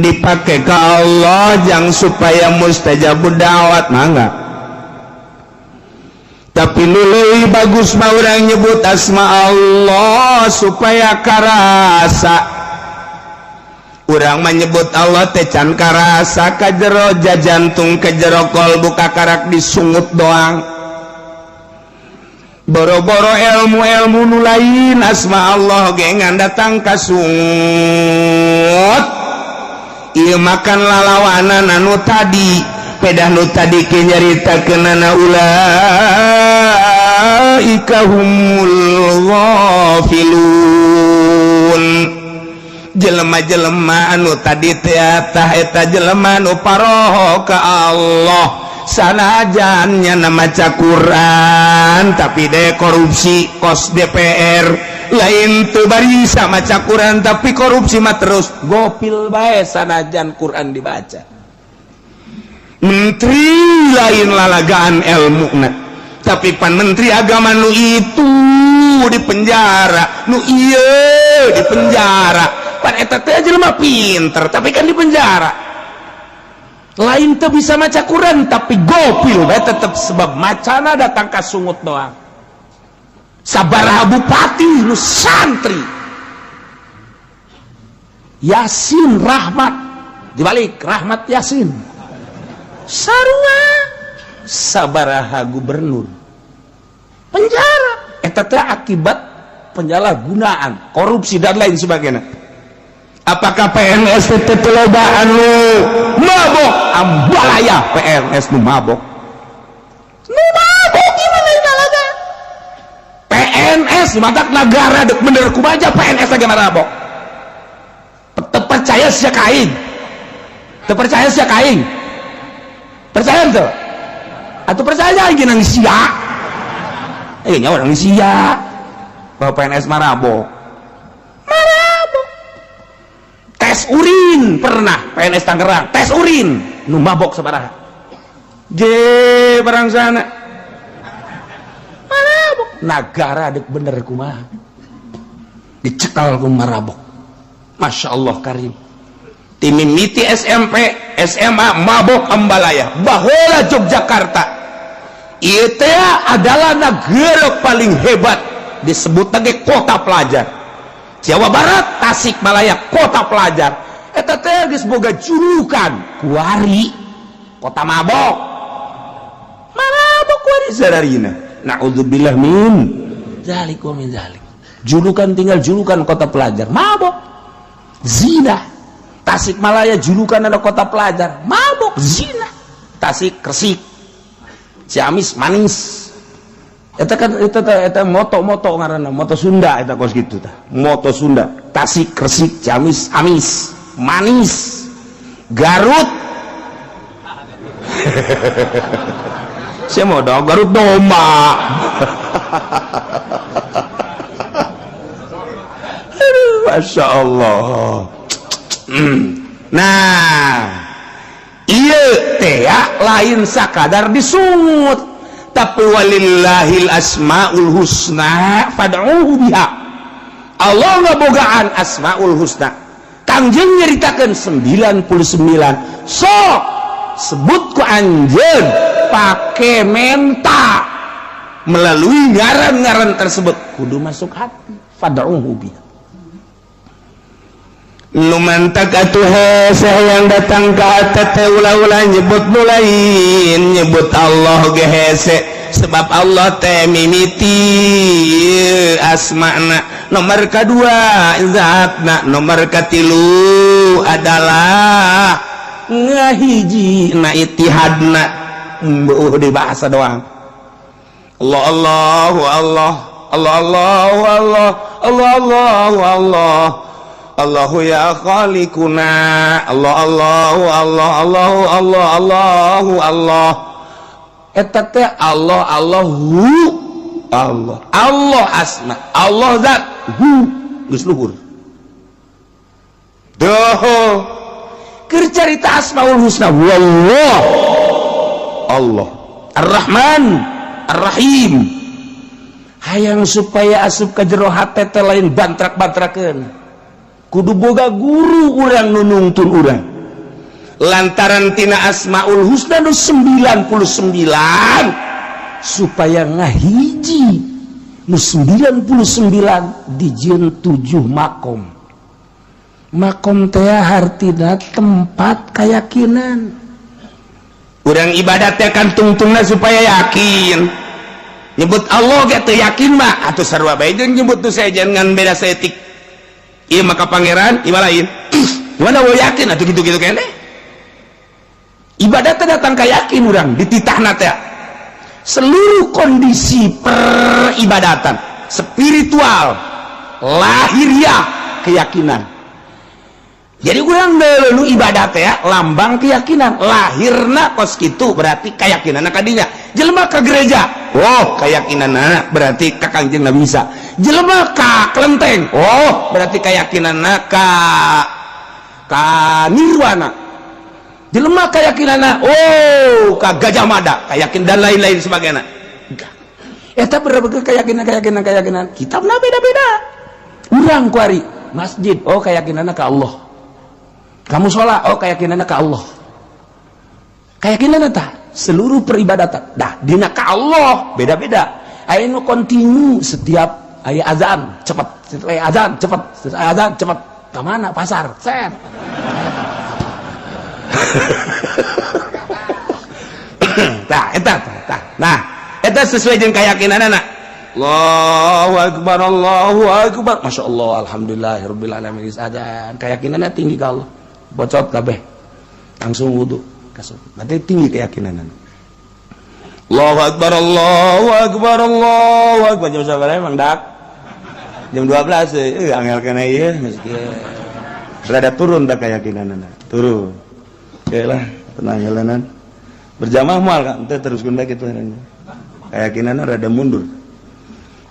dipake ka Allah jang supaya mustajabud da'wat mangga. Tapi nu leuwih bagus mah urang nyebut asma Allah supaya karasa. Urang menyebut Allah teh can karasa ka jero jantung ka jero kolbu kakarak disungut doang. Boro-boro ilmu-ilmu nu lain asma Allah ge datang kasungut ieu makan lalawanan anu tadi pedah nu tadi ke nyaritakeunana ulaika humul ghafilun jelema-jelema anu tadi teh eta jelema nu paroho ka Allah sanajannya maca Quran tapi de korupsi kos DPR lain teu barisa maca Quran tapi korupsi mah terus gopil bae sanajan Quran dibaca menteri lain lalagaan ilmuna tapi pan menteri agama nu itu di penjara nu ieu di penjara pan eta teh jelema pinter tapi kan di penjara lain tuh bisa maca Quran tapi gopil bae tetep sebab macana datang ka sungut doang sabaraha bupati nu santri Yasin Rahmat dibalik Rahmat Yasin sarua sabaraha gubernur penjara eta teh akibat penyalahgunaan korupsi dan lain sebagainya. Apakah PNS itu loba anu mabok ambalaya PNS nu mabok gimana itu PNS di mata negara dek bener kumaha PNS lagi mabok terpercaya sia kain terpercaya sia kain percaya tuh atau percaya lagi nang sia nyawa nang sia bahwa PNS mabok tes urin pernah PNS Tangerang tes urin nu mabok sabaraha je barang sana mabok nagara dek bener kumaha dicekal ku marabok Masya Allah karim timimiti SMP SMA mabok ambalaya baheula Yogyakarta ieu teh adalah negara paling hebat disebut lagi kota pelajar Jawa Barat, Tasikmalaya, kota pelajar. Eta teh geus boga julukan kuari, kota mabok. Mabok kuari sadarina. Nauzubillah min zalik wa min zalik. Julukan tinggal julukan kota pelajar, mabok. Zina. Tasikmalaya julukan ada kota pelajar, mabok, zina. Tasik Kresik. Ciamis manis. Eta kan eta moto ngaranna moto Sunda eta kos kitu tah moto Sunda Tasik Kresik Ciamis amis manis Garut saya mau dong Garut domba Masya Allah nah iya teh ya lain sakadar disungut tapi walillahil asmaul husna fad'uhu biha Allah ngabogaan asmaul husna kangjeng nyaritakeun 99 sok sebut ku anjeun pake menta melalui ngaran-ngaran tersebut kudu masuk hati fad'uhu biha lumantak atuh hese yang datang ke atas ulah-ulah nyebut mulain nyebut Allah ge hese sebab Allah teh mimiti asma'na nomor kedua zatna nomor katilu adalah ngahiji na itihadna di bahasa doang Allah Allah Allah Allah Allah Allah Allah Allah Allah Allahu ya khaliquna Allah Allahu Allah Allahu Allah Allahu Allah eta teh Allah Allahu Allah Allah asma Allah zat geus luhur doh keur carita asmaul husna wallah Allah Ar-Rahman Ar-Rahim hayang supaya asup ka jero hate teh lain bantrak-bantrakeun kudu boga guru urang nu nungtun urang lantaran tina asmaul husna nu 99 supaya ngahiji nu 99 dijieun 7 makom makom teh hartina tempat keyakinan urang ibadat teh kan tungtungna supaya yakin nyebut Allah ge teu yakin mah atuh sarua bae jeung nyebut tu sejen ngan beda setik ieu maka pangeran ieu lain mana we yakin atuh gitu-gitu keneh ibadat teh datang ka yakin urang dititahna teh seluruh kondisi peribadatan spiritual lahiriah keyakinan jadi urang nu ibadat teh lambang keyakinan lahirna kos kitu berarti keyakinanna kadinya jelema ka gereja oh keyakinanna berarti ka Kangjeng Nabi Isa jelema ka kelenteng oh berarti keyakinanna ka nirwana jelema keyakinanna oh ka Gajah Mada keyakin dan lain-lain sebagainya eta berbagai keyakinan kitabna beda-beda urang kuari masjid oh keyakinanna ka Allah kamu sholat oh keyakinannya ke Allah keyakinannya tah seluruh peribadatan dah dina ka Allah beda-beda aya nu kontinu setiap aya azan cepet setelah azan cepet setelah azan cepet ka mana pasar set tah eta nah eta sesuai jeung keyakinanna Allahu akbar Masya Allah alhamdulillahirabbil alamin azan keyakinannya tinggi ka Allah bocot kabeh langsung wudu kasut berarti tinggi keyakinan Allahu akbar Allahu akbar Allahu akbar jam sabaraha emang dak jam 12 angel kana ieu rada turun dak keyakinanna turun lah tenang jalanan berjamaah moal kan teh teruskeun bae kitu keyakinanna rada mundur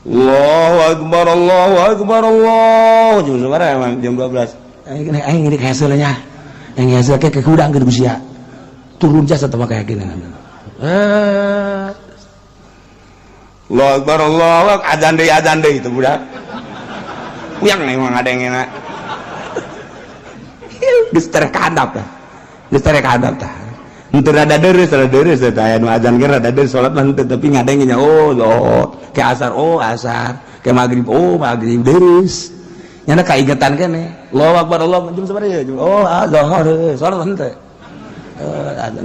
Allahu akbar Allahu akbar Allah jam sabaraha emang jam 12 aing ini kayak hasilnya yang hasil kayak kudang ke usia turun jasa sama keyakinan Allah akbar Allah adzan deui itu budak yang memang ada yang enak geus terek adab tah henteu rada deres tah aya nu adzan ge rada deres salat mah henteu tapi ngadengnya oh kayak asar kayak maghrib maghrib deres nyana kaingetan keneh Allahu akbar Allah jam sabaraha oh azhar salat henteu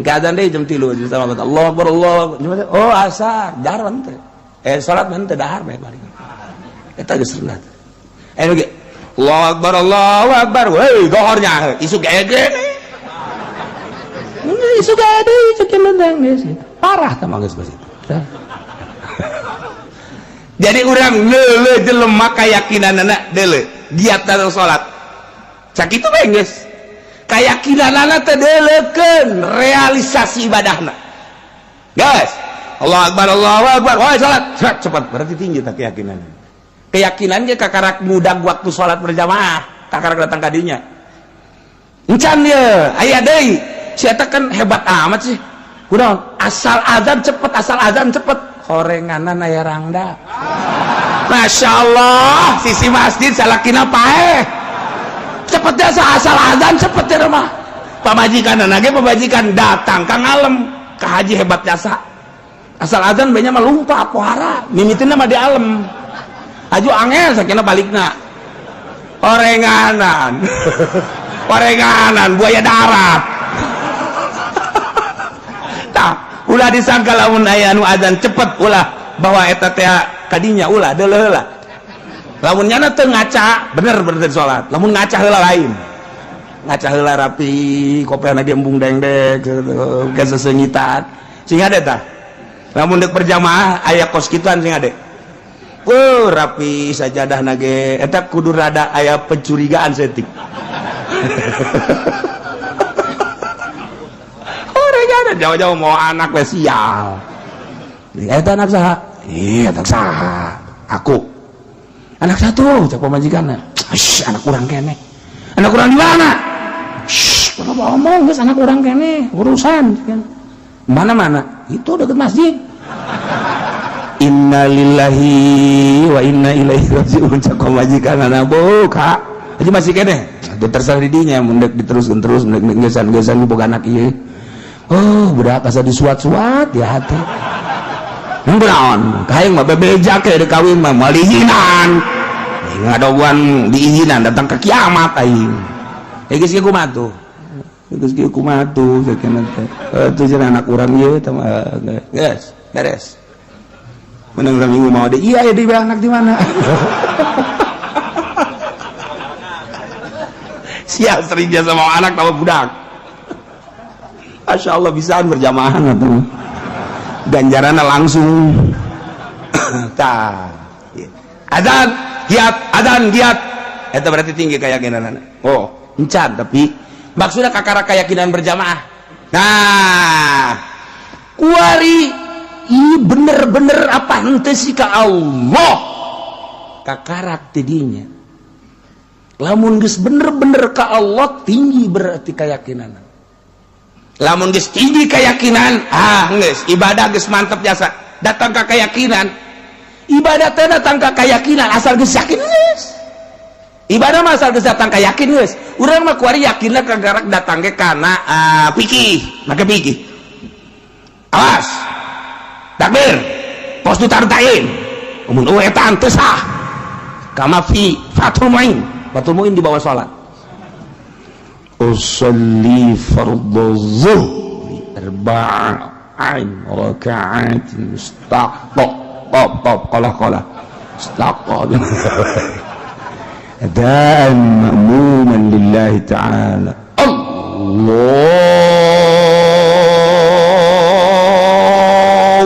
ke adzan deui jam 3 jam salat Allahu akbar Allah oh asar dahar henteu salat henteu dahar bae bari eta geus sunat ge Allahu akbar weh dohornya isuk ege isuk ege cek mendang geus parah tah geus basi jadi urang leuleuh jelema keyakinanna deuleuh giat dalam sholat sakitu bae geus keyakinanna teh deuleukeun realisasi ibadahna guys Allahu akbar woi sholat cepat berarti tinggi tak keyakinannya ge kakarak mudag waktu sholat berjamaah kakarak datang ka dinya encan ye aya deui si eta kan hebat amat sih kunaon asal azan cepet horenganan aya rangda Masya Allah sisi masjid salakina paeh cepet jasa asal azan cepet ya rumah pamajikan datang ka ngalem ka haji hebat jasa asal azan banyak melumpa pohara mimitina mah di alem aju angel sakina balikna orenganan buaya darat tah ulah disangka lamun aya anu azan cepet ulah bahwa eta teh kadinya ulah deuleuh heula lamun nyana teu ngaca bener salat lamun ngaca heula lain ngaca heula rapi kopena ge embung dengdek ke sesengitan sing ade tah lamun deuk berjamaah aya kos kituan sing ade rapi sajadah nage eta kudu rada aya pencurigaan setik. Orang jauh-jauh mau anak we sial. Eta anak saha? Iya, anak saha? Aku. Anak satu, cak pamajikanna. Anak kurang kene. Anak kurang di mana? Kenapa ngomong guys anak kurang kene urusan kan. Mana-mana? Itu dekat masjid. Innalillahi wa inna ilaihi raji'un cak pamajikanna boka. Aja masih kene. Itu terserah didinya mendek diteruskeun terus mendek gesan-gesan boga anak ieu. Oh, budak asa disuat-suat ya hati. Naon? Kaeng mah bebeja ke de kawin mah malihinan. Ngadoan diizinan datang ke kiamat aing. Geus kieu kumaha tuh? Geus kieu kumaha tuh sakeuna teh. Atuh cenah anak urang ieu teh geus beres. Menang minggu mau deh. Iya ya di anak di mana? Siap sering biasa mau anak tambah budak. Masya Allah bisaan berjamaah atau ganjarannya langsung. Adzan giat itu berarti tinggi keyakinan. Oh encan tapi maksudnya kakara keyakinan berjamaah. Nah kuari ini bener-bener apa ente sih ka Allah kakarak tidinya lamun geus bener-bener ka Allah tinggi berarti keyakinan. Lamun geus tinggi keyakinan geus ibadah geus mantep jasa datang ke keyakinan ibadah teh datang ke keyakinan asal geus yakin geus ibadah mah asal geus datang ke yakin geus urang mah kuari yakinna kagarak datang ke kana pikih make pikih awas takbir pos tu tartain mun eta teu sah kama fi fatul muin di bawah salat usolli fardhu zuhri arba'in raka'atin mustaqqa qala istaqqa adaan ma'muman lillahi ta'ala Allahu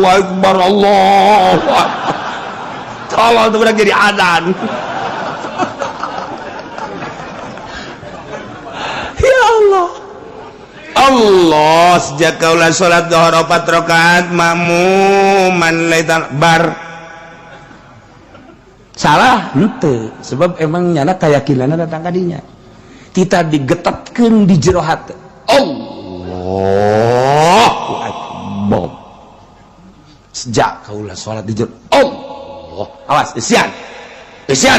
akbar Allahu akbar kalau itu udah jadi adzan. Allah sejak kaulah sholat zuhur 4 rakaat makmuman laitan bar salah henteu sebab emang nyana keyakinanna datang kadinya kita digetatkeun di jero hate Allahu akbar sejak kaulah sholat di jero Allah awas isian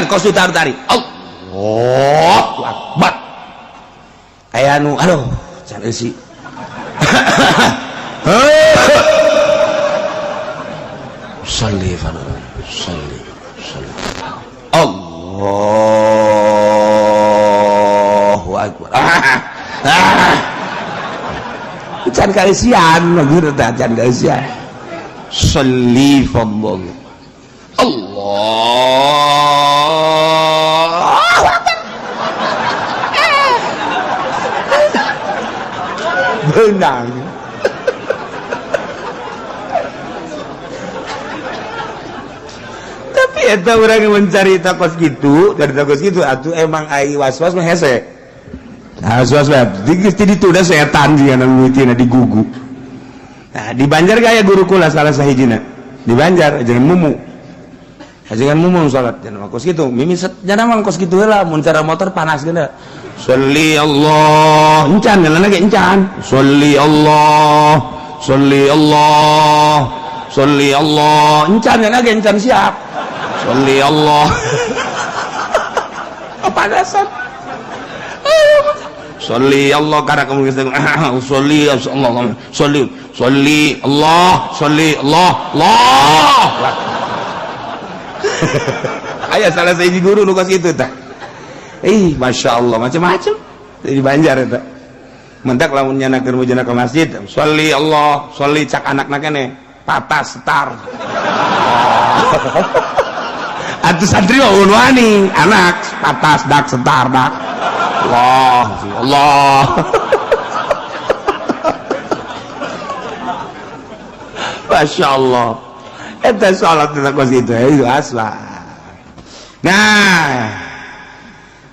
kos tari Allahu akbar aya nu aduh can eusi salli Allahu akbar can kaisian begitu tah can kaisian salli fadl Allahu akbar benang tapi eta urang mencari takos gitu dari takos gitu atuh emang ai was-was mah hese was-was geus ti ditu da setan jiga ngeuitina di gugu. Nah di Banjar gaya guru kula salah sahijina di Banjar ajengan mumu salat jangan kos gitu mimiset jangan mah kos gitu heula mun cara motor panas geuna sholli Allah encan jalan lagi encan sholli Allah encan jalan lagi encan siap sholli Allah apa dasar sholli Allah karena kamu sholli Allah ayah salah saya guru nu kos itu tah masya Allah macam-macam di Banjar itu mentak lamun nyanakeun mujana ke masjid sholli Allah sholli cak anakna kene patah setar atuh santri ulun wani anak patah dak setar dak Allah masya Allah eta salat teh kos itu asla Nah,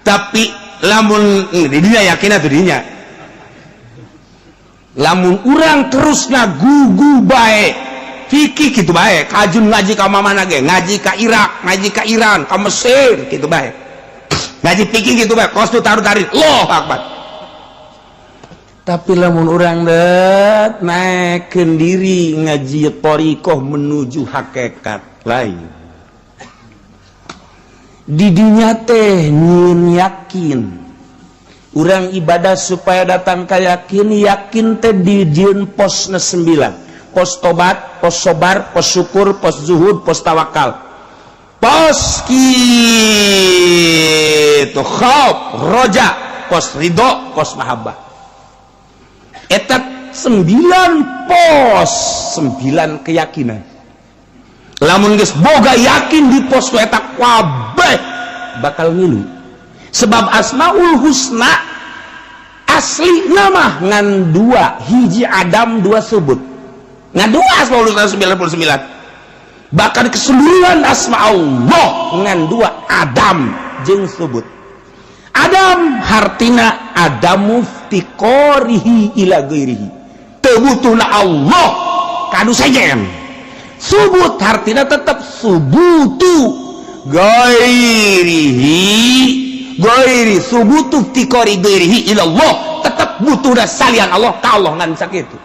tapi lamun didinya yakin atau didinya lamun urang terus ngagugu baik fikih gitu baik kajun ngaji ka mamana ge ngaji ka Irak ngaji ka Iran ka Mesir gitu baik ngaji fikih gitu baik kos tu taruh tarik Allahu Akbar. Tapi lamun urang dek naikkeun diri ngaji thariqah menuju hakikat lain didinya teh nyin yakin urang ibadah supaya datang ka yakin teh di dieun posna 9 pos tobat, pos sobar, pos syukur, pos zuhud, pos tawakal pos kitu khauf roja pos ridho pos mahabbah eta 9 pos 9 keyakinan. Lamun geus boga yakin di pos eta kabeh bakal ngilu sebab asmaul husna asli nama ngan 2 hiji Adam 2 subut ngan 2 asmaul husna 99 bahkan keseluruhan asma Allah ngan 2 Adam jeung subut. Adam hartina Adamu ftiqorihi ila ghairihi teu butuhna Allah kanu sejen. Subut artinya tetap subutu gairi subutu tikori gairihi ilallah tetap butuh dah salian Allah ka Allah ngan sakitu.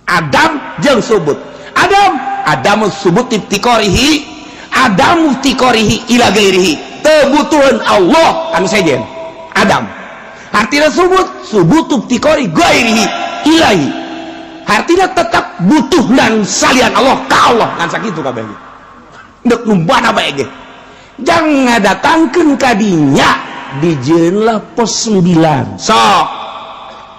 Adam jeung subut Adam subut tikorihi Adam tikorihi ila gairihi tebutuhan Allah anu sejen Adam artinya subutu tikori gairihi ilahi artinya tetap butuh dan salian Allah ka Allah kan sakitu kabeh deuk numbana bae ge jang ngadatangkeun ka dinya dijieun lah pos 9 sok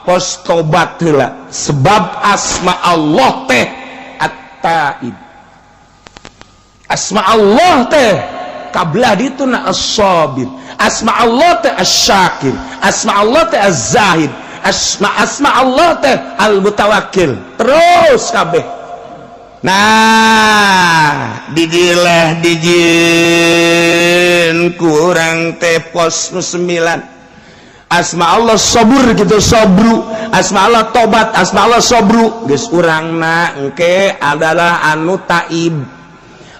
pos tobat heula sebab asma Allah teh at-taib asma Allah teh kablah dituna as-sabir asma Allah teh asy-syakir asma Allah teh az-zahid asma Allah teh al-mutawakkil terus kabeh. Nah didilah dijieun kurang teh pos 9 asma Allah sabur gitu sabru asma Allah tobat asma Allah sabru geus urangna engke adalah anu taib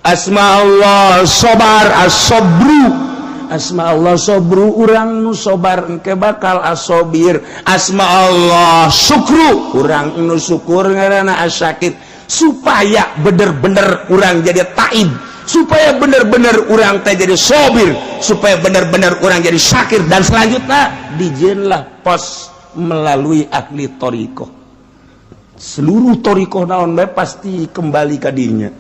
asma Allah sabar as-sabru asma Allah sobru urang nu sobar engke bakal asobir asma Allah syukru urang nu syukur ngaranna asyakir supaya bener-bener urang jadi taib supaya bener-bener urang teh jadi sobir supaya bener-bener urang jadi syakir dan selanjutnya dijieunlah pos melalui ahli thariqah seluruh thariqah naon bae pasti kembali ka dinya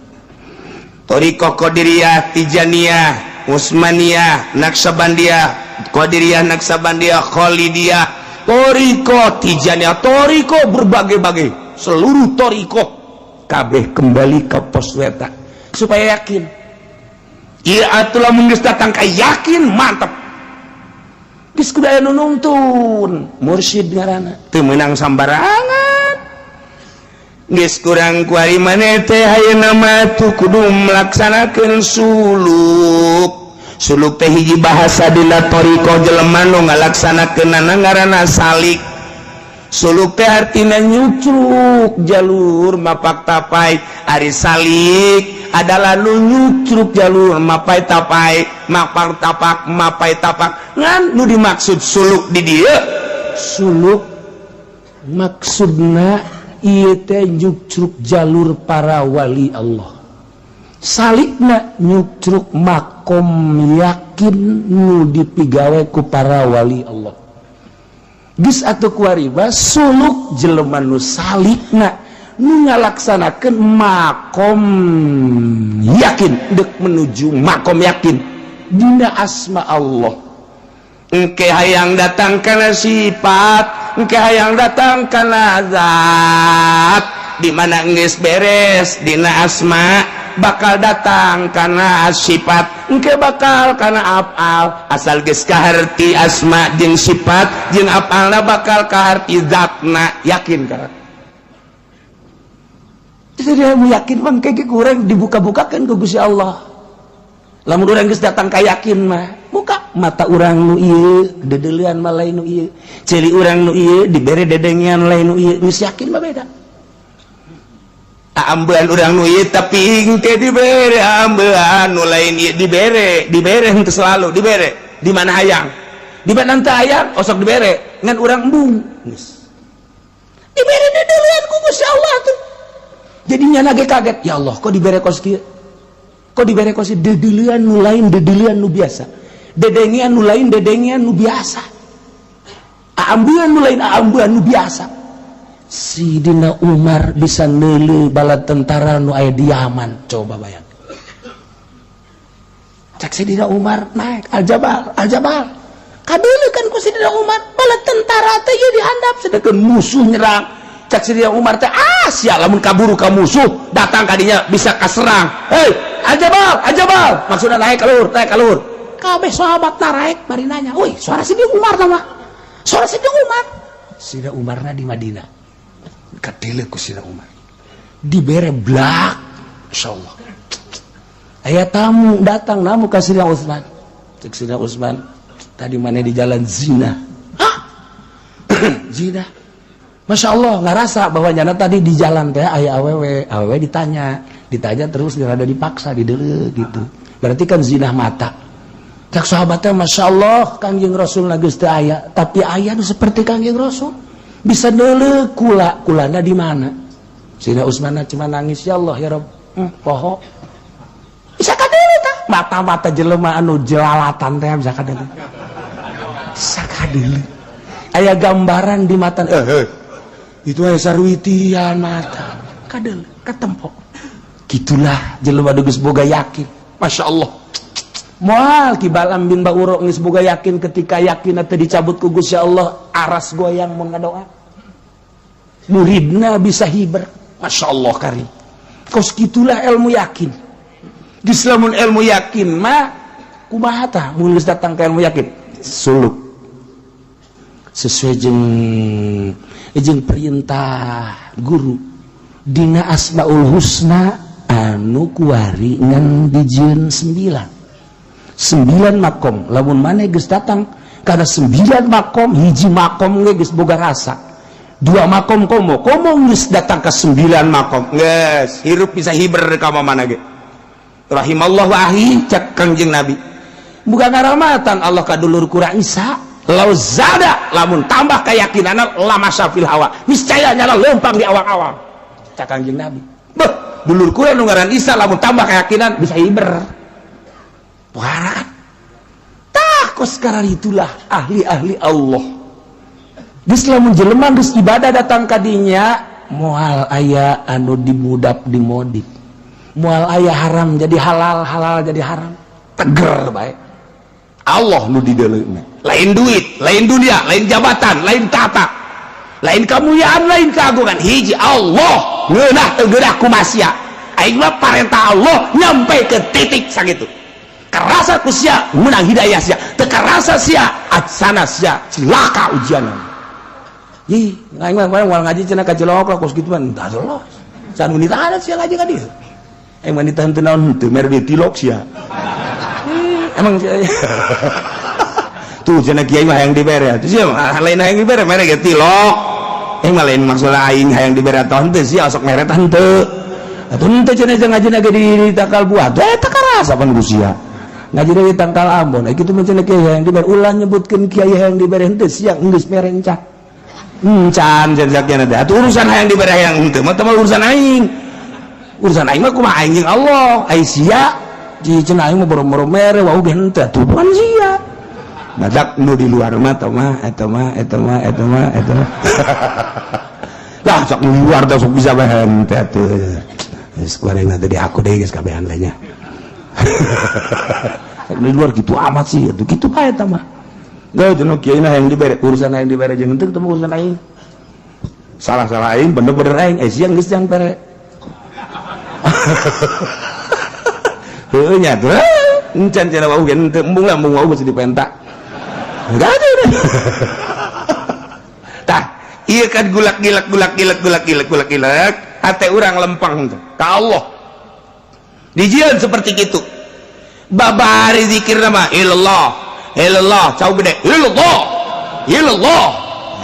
thariqah qadiriyah tijaniyah Utsmaniyah, Naksabandiyah, Qadiriyah, Naksabandiyah, Khalidiyah, thariqah Tijaniyah, thariqah berbagai-bagai, seluruh thariqah kabeh kembali ke pos eta supaya yakin. Ieu atuh lamun geus datang ka yakin mantap. Geus kudu aya nu nuntun, mursyid ngaranna, teu meunang sambarangan. Geus kurang kuari maneh teh ayeuna mah tuh kudu melaksanakeun suluk teh hiji bahasa dina thariqah jelema nu ngalaksanakeunna ngaranna salik. Suluk teh artina nyucruk jalur mapak tapai. Ari salik adalah nu nyucruk jalur mapai tapai, mapak tapak mapai tapak. Ngan nu dimaksud suluk di dieu suluk maksudna ieu teh nyucruk jalur para wali Allah. Salikna nyucruk makom yakin nu dipigawe ku para wali Allah. Geus atuh kuariba suluk jelema nu salikna nu ngalaksanakeun makom yakin deuk menuju makom yakin dina asma Allah. Engke hayang datang kana sifat, engke hayang datang kana zat, di mana geus beres dina asma bakal datang kana sifat, engke bakal kana afal. Asal geus kaharti asma jeung sifat jeung afalna bakal kaharti zatna, yakin kana. Jadi dia yakin mah engke kurang dibuka-bukakeun ku Gusti Allah. lamun urang geus datang ka yakin mah buka mata urang nu ieu dedeulean mah lain nu ieu ceuli urang nu ieu dibere dedengian lain nu ieu geus yakin mah beda. Ambean urang nu ieu tapi henteu dibere, ambean nu lain ieu dibere henteu selalu dibere. Di mana hayang? Di mana teu hayang osok dibere ngan urang embung geus. Dibere dedeulean ku Gusti Allah tuh. Jadinya nage kaget, ya Allah kok dibere kos kieu? Kok dibere kos dedeulean nu lain dedeulean nu biasa. Dedengian nu lain dedengian nu biasa. Aambean nu lain aambean nu biasa. Sidina Umar bisa neuleuh bala tentara nu aya di Yaman, coba bayang. Cek Sidina Umar naik Al-Jabal kadeuleuh kan ku Sidina Umar bala tentara teh ieu dihandap sedangkan musuh nyerang. Cek Sidina Umar teh sia lamun kaburu ka musuh datang kadinya bisa kaserang. Hei Al-Jabal maksudna naik ka luhur kabeh sahabat naik bari nanya, "Woi, suara Sidina Umar nama suara Sidina Umar." Sidina Umarna di Madinah kadeuleuh ku Sidina Umar dibere blak insyaallah. Aya tamu datang namu ka Sidina Utsman. Cek Sidina Utsman, tadi mana di jalan zina. Hah? Zina. Masya Allah, ngerasa bahwa nyana tadi di jalan teh aya awewe ditanya terus dirada dipaksa dideuleuh gitu. Berarti kan zina mata. Cek sahabatnya Masya Allah Kangjeng Rasul geus teu aya, tapi aya nu seperti Kangjeng Rasul. Bisa deuleuh kulana di mana? Sidina Utsman cuma nangis, ya Allah ya Rabb. Poho. Bisa kadeuleuh tah? Mata-mata jelema anu jelalatan teh bisa kadeuleuh. Bisa kadeuleuh. Aya gambaran di mata. Itu aya sarwitian mata. Kadeuleuh, katempo. Gitulah jelema geus boga yakin. Masya Allah. Moal Ki Balam bin Ba'uro geus boga yakin ketika yakin teh dicabut ku Gusti Allah aras goyang mun ngadoa. Muridna bisa hiber. Masya Allah karim. Kos gitulah ilmu yakin. Geus lamun ilmu yakin mah kumaha tah mun geus datang ka ilmu yakin? Suluk. Sesuai jeung perintah guru. Dina Asmaul Husna anu kuari ngan dijieun 9 makom. Lamun maneh geus datang kana 9 makom, hiji makom ge geus boga rasa. 2 makom komo geus datang ke 9 makom. Geus hirup bisa hiber ka mana ge. Rahimallahu ahi cek Kangjeng Nabi. Bukan ngaramatan Allah ka dulur kura Isa. Lau zada lamun tambah keyakinanna lama syafil hawa. Niscaya nyala lempang di awang-awang. Cek Kangjeng Nabi. Beuh, dulur kura nu ngaran Isa lamun tambah keyakinan bisa hiber. Parah. Tah kos sekarang itulah ahli-ahli Allah. Geus lamun jelema geus ibadah datang ka dinya moal aya anu dimudap dimodif. Moal aya haram jadi halal, halal jadi haram. Teger bae. Allah nu dideuleuhna. Lain duit, lain dunia, lain jabatan, lain tata. Lain kemuliaan, lain keagungan. Hiji Allah ngeunah teu geurah ku masia. Aing mah parentah Allah nyampe ke titik sakitu. Kerasa ku sia menang hidayah sia, teu karasa sia atsana sia cilaka ujianan. Ih, aing mah moal ngaji cenah ka Cilok lah kos kitu mah tah jelas. Can wanita ada sia ngaji ka dieu. Aing wanita henteu naon henteu mere di tilok sia. Emang tuh cenah kiai mah hayang dibere atuh sia lain hayang dibere mere ge tilok. Aing mah lain maksud aing hayang dibere atuh henteu sia sok mere tah henteu. Atuh henteu cenah ngajina ge di Takal Buah. Teh karasa pan ku sia. Ngaji dari Tangkal Ambon, itu macam kiai yang diberi ulah nyebutkan kiai yang diberi henteu siang geus merencak. Can jakna teh. Atuh urusan hayang diberi hayang henteu mah teh urusan aing. Urusan aing mah kumaha aing jeung Allah. Ai sia di cenah aing mah boro-boro mere wau ge henteu atuh bukan sia. Badak nu di luar mah eta mah. Lah sok di luar teh sok bisa bae henteu atuh. Geus kuarena teh di aku deui geus kabehan lainnya. Di luar gitu amat sih itu gitu bae eta mah. Gak jenuh kiai na yang dibere urusan yang dibere jeung henteu temu urusan aing. Salah-salah aing bener-bener aing siang geus jang pere. Heuh nya tuh. Encan cenah wau gen henteu embung lah embung wau geus dipenta. Enggak ada. Tah, ieu kan gulak-gilak hate urang lempeng teh ka Allah. Dijieun seperti itu. babari zikir nama ilallah ilallah cau gede ilallah ilallah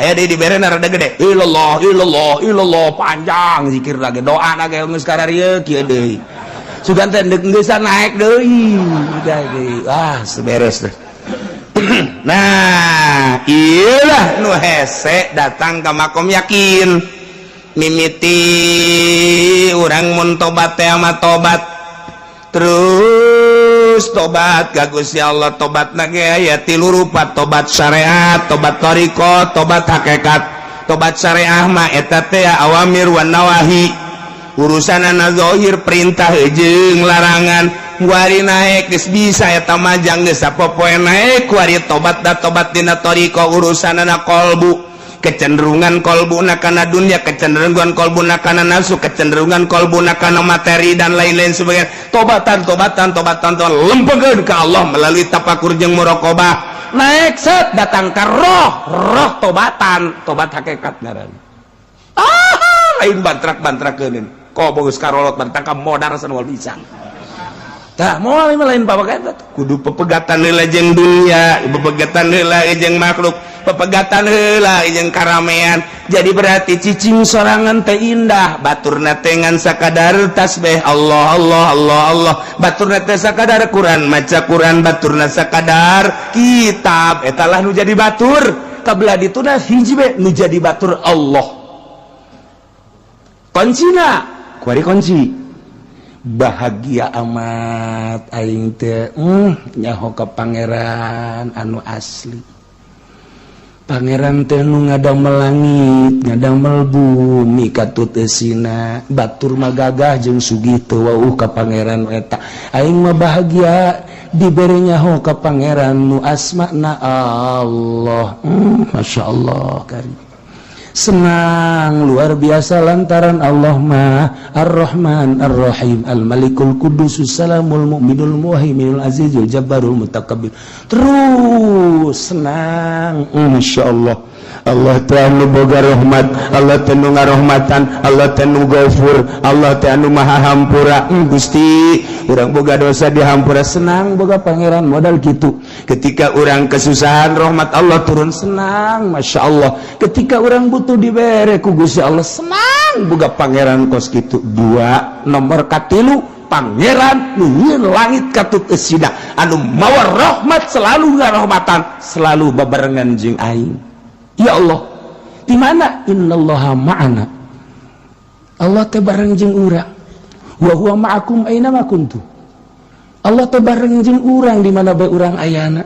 aya di berena rada gede ilallah ilallah ilallah panjang zikir lagi doa lagi geus kararieu kieu deui sugan teh geus naik deui udah deui seberes deh. Nah iyalah nu hese datang ke makom yakin mimiti urang mun tobat teh mah tobat terus tobat ka Gusti Allah tobat ge aya 3 rupa tobat syariat tobat thariqah tobat hakikat tobat syariah mah eta teh awamir wan nawahi urusanana zahir perintah jeung larangan wari naik geus bisa eta majang geus sapopoe naik wari tobat da tobat dina thariqah urusanana qalbu kecenderungan kolbuna kana dunia kecenderungan kolbuna kana nafsu kecenderungan kolbuna kana materi dan lain-lain sebagainya tobatan lempegeun ka Allah melalui tafakur jeung muraqabah naik set datang ka roh tobatan tobat hakikat ngaranna lain bantrak-bantrakeun ko bogus karolot bantang ka modar sanwal bisa tah moal lain pabagatan kudu pepegatan heula jeung dunia pepegatan heula jeung makhluk pepegatan heula jeung karamean jadi berarti cicing sorangan teh indah baturna teh ngan sakadar tasbih Allah Allah Allah Allah baturna teh sakadar Quran maca Quran baturna sakadar kitab eta lah nu jadi batur kabelah dituna hiji be nu jadi batur Allah kuncina kuari kunci bahagia amat aing teh nyaho ka pangeran anu asli pangeran teh nu ngadamel langit ngadamel bumi katut eusina batur mah gagah jeung sugih teu wauh ka pangeran eta aing mah bahagia dibere nyaho ka pangeran nu asmana Allah masyaallah karim senang luar biasa lantaran Allah mah Ar-Rahman Ar-Rahim Al-Malikul Qudusus Salamul Mu'minul Muhaiminul Azizul Jabbarul Mutakabbir terus senang masyaallah Allah teh anu boga rahmat Allah teh nu ngarahmatan Allah teh nu Ghafur Allah teh anu maha hampura Gusti urang boga dosa dihampura senang boga pangeran modal gitu ketika urang kesusahan rahmat Allah turun senang masyaallah ketika urang butuh dibere ku Gusti Allah senang boga pangeran kos kitu 2 nomor katilu pangeran nu nyieun langit katut eusina anu mawa rahmat selalu ngarahmatan selalu babarengan jeung aing ya Allah di mana innallaha ma'ana Allah teh bareng jeung urang wa huwa ma'akum aina ma kuntum Allah teh bareng jeung urang di mana bae urang ayana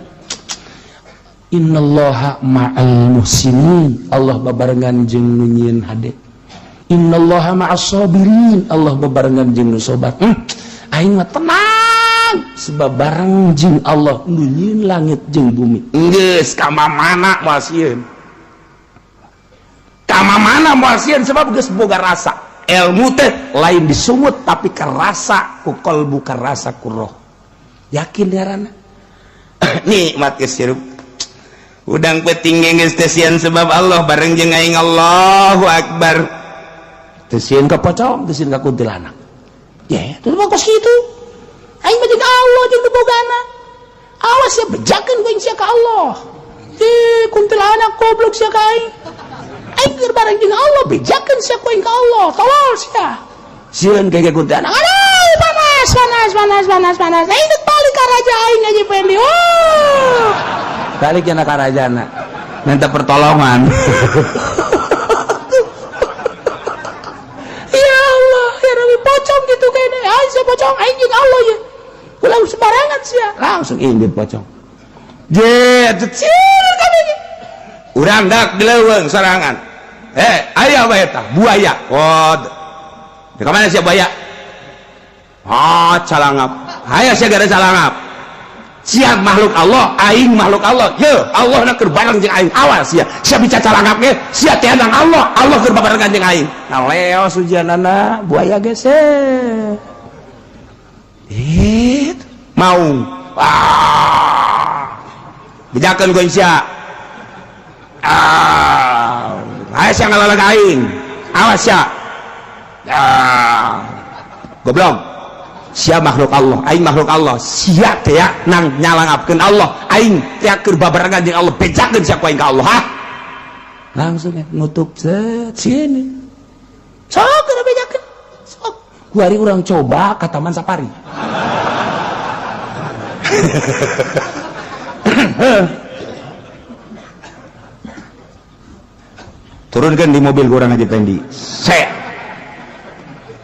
innallaha ma'al muhsinin Allah babarengan jeung nu nyieun hade innallaha ma'as sabirin Allah babarengan jeung nu sobat aing mah tenang sebab bareng jeung Allah nu nyieun langit jeung bumi geus ka mana moal sieun kama mana moal sieun sebab geus boga rasa ilmu teh lain disungut tapi kerasa ku qalbu kerasa ku roh yakin ngaranna nikmat geus hirup udang peuting geus teh sieun sebab Allah bareng jeung aing Allahu akbar teu sieun ka pocong teu sieun ka kuntilanak ya teu mah kos kitu aing mah jeung Allah jeung bogana awas ya bejakeun ku aing sia ka Allah kuntilanak goblok sia ka aing aing bareng jeung Allah bejakeun sia ku aing ka Allah tolol sia sieun kaya kuntilanak aduh panas aing teh balik ka raja aing aja pendi balik kana ka rajana minta pertolongan ya Allah ya Rabbi pocong gitu kayaknya aing sia pocong aing jeung Allah ya ulah sembarangan sia langsung injit pocong cil kami urang dak dileuweung sorangan aya apa eta buaya di kamana sia buaya calangap aya sia gara calangap sia makhluk Allah aing makhluk Allah ye Allah na keur bareng jeung aing awas sia bica calangap ge sia teh nang Allah Allah keur barengan jeung aing naleo sujanana buaya ge mau bejakeun ku sia aya sia ngalaleg aing awas sia goblok sia makhluk Allah, aing makhluk Allah, sia teh nang nyalangapkeun Allah, aing teh keur babarengan jeung Allah, bejakeun sia ku aing ka Allah. Ha? Langsung nutup sini. Sok keur bejakeun. Sok. Ku hari urang coba ka Taman Safari. Turunkan di mobil kurang aja Pendi,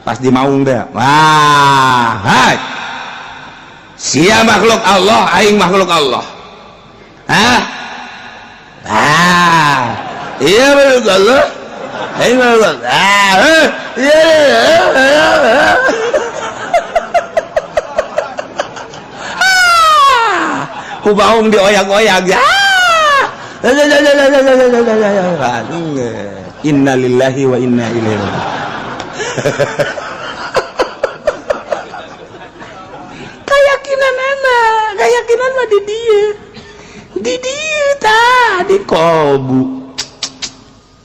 pas di maung deh, wah, hai, sia makhluk Allah, aing makhluk Allah, iya makhluk Allah, aing makhluk Allah, ku baung dioyak-oyak ya. Inna lillahi wa inna ilaihi keyakinan mah di dia tah di kolbu.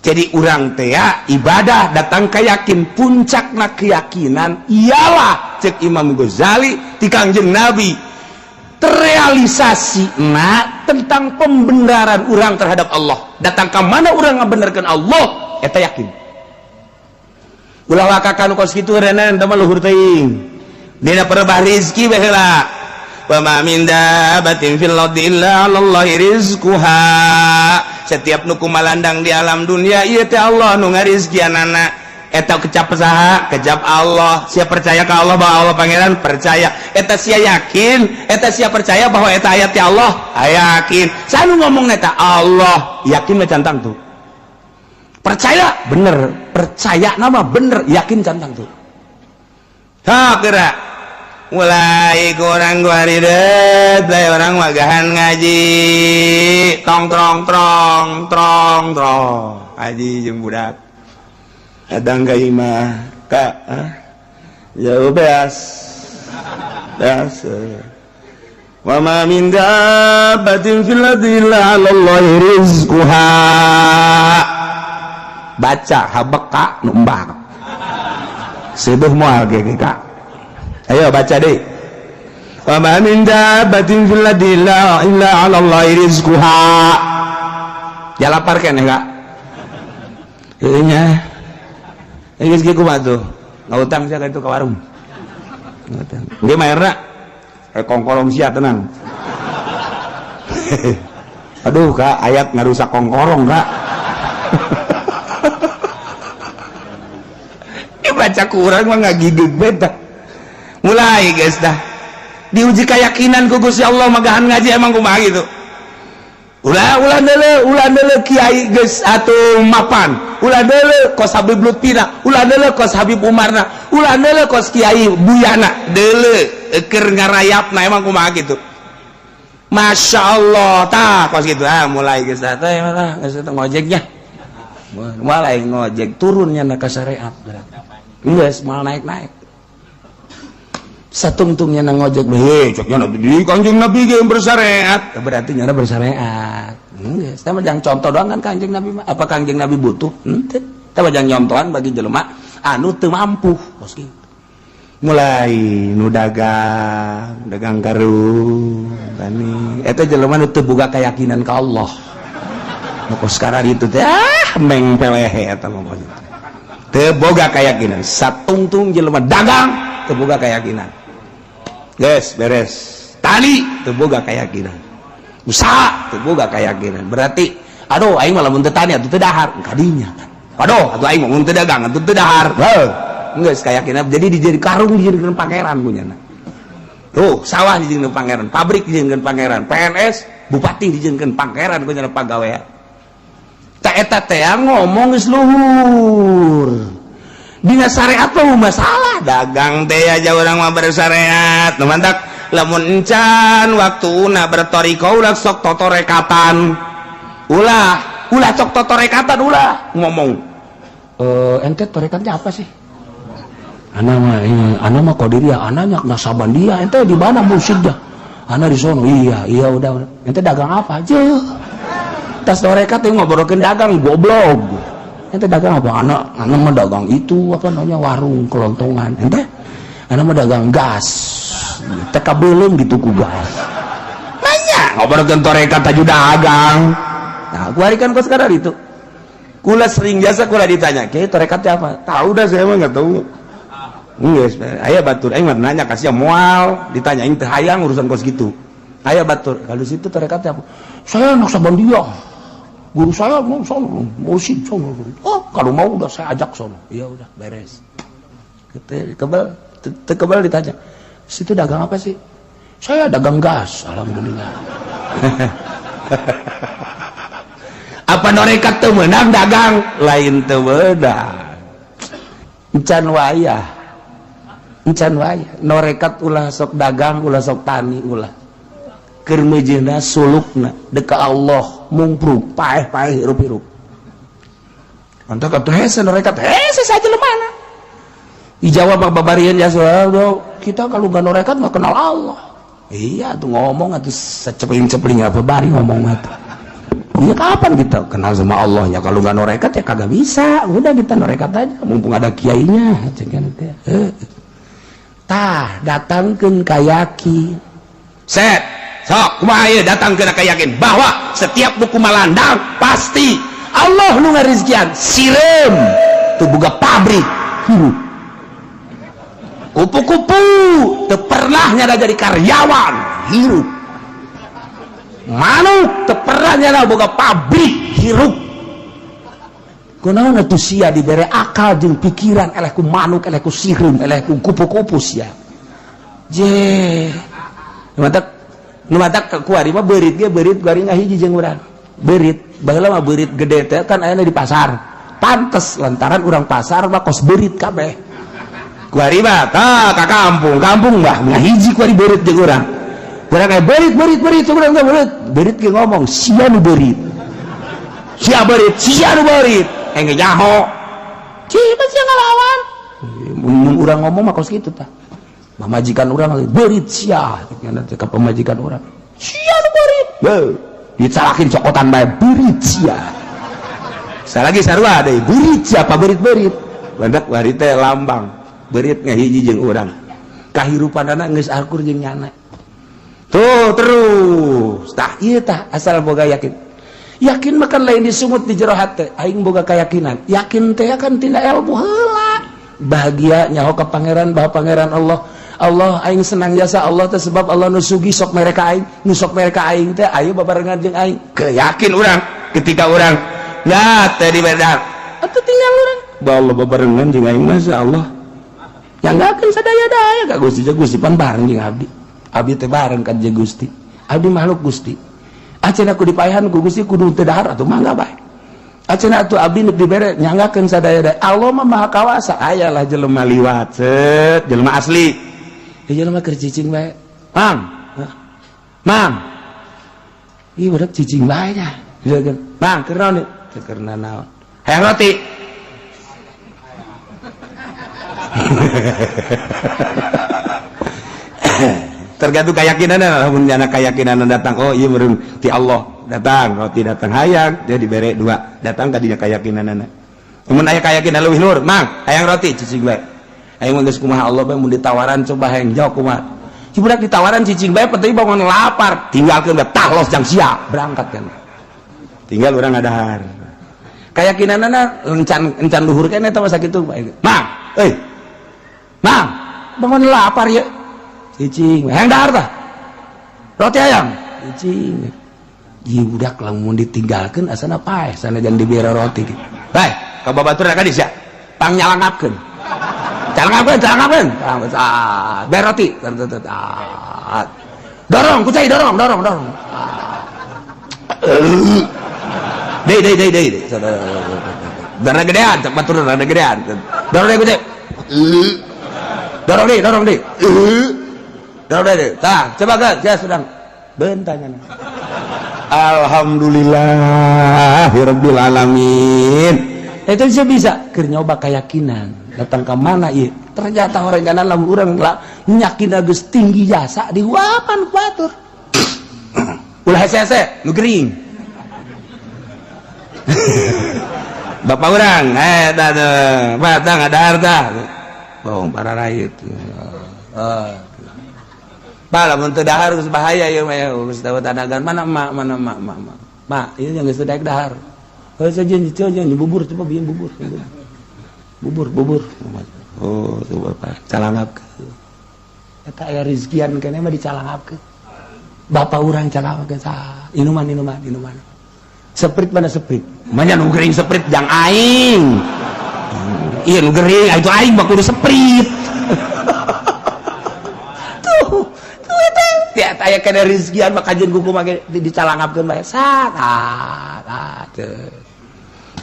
Jadi urang teh ibadah datang keyakin, puncakna keyakinan ialah cek Imam Ghazali ti Kangjeng Nabi terrealisasi tentang pembenaran orang terhadap Allah. Datang ke mana orang ngabenerkeun Allah eta yakin. Ulah wakakan kos kitu renen teh luhur teuing. Dina perebah rezeki baheula. Wa ma min dabbatin fil ardi illa 'alallahi rizquha. Setiap nu kumalandang di alam dunia ieu teh Allah nu ngarizkianana. Eta kecap saha, kecap Allah. Sia percaya ke Allah bahwa Allah pangeran, percaya. Eta sia yakin, eta sia percaya bahwa eta ayat ya Allah, yakin. Sanu ngomong eta Allah, yakin mah cantang tuh. Percaya bener, percaya nama bener, yakin cantang tuh. Ha kira mulai kurang gua ridet, mulai orang magahan ngaji, tong ngaji jeung budak. Adang ka imah ka jauh beas wa ma min dabbatin fil ardi illa 'alallahi rizquha. Baca habeka nu embak seueuh moal ge ka. Ayo baca deui. Wa ma min dabbatin fil ardi illa 'alallahi rizquha. Jalapar keneh ka. Ieu nya geus kieu kumaha tuh? Ngautang sia ka itu ka warung. Ngautang. Dia mayarna kongkorong sia tenang. Aduh Kak, ayat ngarusak kongkorong Kak. Baca ku urang mah ngagidug beta. Mulai guys dah. Diuji keyakinan ku Gusti Allah magahan ngaji emang kumaha gitu. Ulah deuleu kiai geus atuh mapan. Ulah deuleu kos Habib Lutfina, ulah deuleu kos Habib Umarna, ulah deuleu kos Kiai Buyana, deuleu keur ngarayapna emang kumaha gitu. Masya Allah tah kos gitu. Mulai geus tah teh geus ngojeknya. Mulai ngojek turunnya ka syariat berarti. Geus mal naik-naik. Satungtungnya nang ngojek ceknya di Kanjeng Nabi ge bersyariat, berarti nyana bersyariat. Geus teh mah jang contoh doang kan Kanjeng Nabi mah. Apa Kanjeng Nabi butuh? Henteu. Teh mah jang nyontohan bagi jelema anu teu mampu. Kos kitu. Mulai nu dagang karung tani eta jelema nu teu boga keyakinan ka Allah. Nu kos sekarang itu teh meng pelehe eta mah. Teu boga keyakinan. Satungtung jelema dagang teu boga keyakinan. Guys, beres. Tani teu boga keyakinan. Usaha teu boga keyakinan. Berarti aduh aing mah lamun teu tani atuh teu dahar kadinya kan. Aduh atuh aing mah mun teu dagang atuh teu dahar. Geus keyakinan jadi dijadi karung dijadikeun pangeran punyana. Tuh, sawah dijadikeun pangeran, pabrik dijadikeun pangeran, PNS, bupati dijadikeun pangeran punyana pagawean. Ta eta teh ngomong geus luhur. Dina syariat mah masalah dagang teh aja urang mah bersyariat mantak lamun encan waktuna bertoriko ulah sok totorekatan ulah sok totorekatan ulah ngomong ente torekatnya apa sih ana mah Qadiriyah ananya Nasabandia ente di mana musiknya ana di sono iya udah ente dagang apa aja tas torekat teh ngobrolkeun dagang goblok. Ente dagang apa? Anak mah dagang itu apa namanya warung kelontongan. Ente anak mah dagang gas teka belum gitu ku gas nanya ngobrolkan torekat aja dagang. Nah aku harikan kau sekarang itu kula sering jasa kula ditanya kayak torekatnya apa, tahu dah saya mah nggak tahu. Yes, ayah batur, ayah nanya kasih mual, ditanyain teh hayang urusan kos gitu. Ayah batur, kalau situ torekatnya apa? Saya anak Sabandia, guru saya mau sono, musik sono. Oh, kalau mau udah saya ajak sono. Iya udah beres. Kebal ditanya, situ dagang apa sih? Saya dagang gas, alhamdulillah. Apa norekat tuh menang dagang, lain tuh menang. Encan wayah. Encan waya norekat ulah sok dagang ulah sok tani ulah keur meujeuhna sulukna deka Allah mungpruk paeh-paeh hirup-hirup antak atuh hese norekat hese saja lemana dijawab babarian ya kita kalau gak norekat gak kenal Allah. Iya tuh ngomong atuh secepling-cepling apa bari ngomong atuh. Iya kapan kita kenal sama Allah ya kalau gak norekat ya kagak bisa. Udah kita norekat aja mumpung ada kiainya cenah teh. Tah datangkeun ka yakin set sok kumaha ieu datangkeun ka yakin bahwa setiap buku malandang pasti Allah nu ngarizkian sireum teu boga pabrik kupu-kupu teu pernah nyada jadi karyawan hirup manuk teu pernah nyada boga pabrik hirup kunaon atuh sia dibere akal jeung pikiran eleh ku manuk eleh ku sireum eleh ku kupu-kupu sia je nu matak kuari mah beurit ge beurit kuari ngahiji jeung urang beurit baheula mah beurit gede teh kan aya di pasar pantes lantaran urang pasar mah kos beurit kabeh kuari mah tah ka kampung mah ngahiji kuari beurit jeung urang aya beurit urang teh beurit ge ngomong sia nu beurit sia nu beurit enggak nyaho cipa sia ngalawan mun urang ngomong mah kos kitu tah pamajikan urang beurit sia ka pamajikan urang sia nu beurit dicalakin cokotan bae beurit sia salagi sarua deui beurit siapa beurit landak bari teh lambang beurit ngahiji jeung urang kahirupanana geus akur jeung nyana tuh terus tah ieu tah asal boga yakin makan lain disumut di jero hate aing boga keyakinan yakin teh kan tina ilmu heula bahagia nyaho ka pangeran bahwa pangeran Allah aing senang jasa Allah teh sebab Allah nu sugih sok mereka aing nu sok mereka aing teh ayo babarengan jeung aing keyakin urang ketika urang nah teh di bedak atuh tinggal urang ba Allah babarengan jeung aing masyaallah nyanggakeun sadaya-daya ka Gusti pan bareng jeung abdi teh bareng ka jeung Gusti abdi makhluk Gusti aceuna ku dipaehan ku Gusti kudu teu dahar atuh mangga bae aceuna atuh abdi dibere nyanggakeun sadaya-daya Allah mah maha kawasa ayalah jelema liwat set jelema asli jelema keur cicing bae mang ieu budak cicing bae nya mang keur naon keur naon hayang roti tergantung keyakinan lamun jana keyakinan datang oh iya meureun ti Allah datang roti datang hayang dia dibere dua datang ka dina keyakinanna mun aya keyakinan leuwih nur mang hayang roti cicing bae aing mah geus kumaha Allah bae mun ditawaran coba hayang jawab kumaha si budak ditawaran cicing bae penting bangun lapar tinggalkeun bae tah los jang sia berangkat kan tinggal urang ngadahar keyakinanna encan luhur keneh eta mah sakitu mang mang bangun lapar ye cicing hayang dahar tah roti hayang cicing ieu budak lamun ditinggalkeun asana paeh sanajan dibere roti bae ka babatur ka dieu sia pang nyalangapkeun calangapkeun bere roti dorong kucai dorong dei darah gedean cak batur darah gedean dorong deh kucai dorong deh tah coba kan saya sedang bentanya alhamdulillahirabbil alamin itu saya bisa keur nyoba keyakinan datang ke mana ieu ternyata horenganan lamun urang nyakin geus tinggi jasa diwapan ku batur ulah hese-hese nu gering bapak urang tah ada harta oh para rakyat Pak lamun teu dahar geus bahaya ieu mah ya geus tahu tanagan mana mak ieu yang geus daek dahar heuh sajeun jangan bubur coba bikin bubur oh tuh Bapak calangapkeun eta aya rezkian keneh mah dicalangapkeun bapak urang calangapkeun inuman seprit mana seprit manya nu gering seprit jang aing iya nu gering itu aing mah kudu seprit tuh eta aya kana rezkian mah kajeun kuku mah dicalangapkeun bae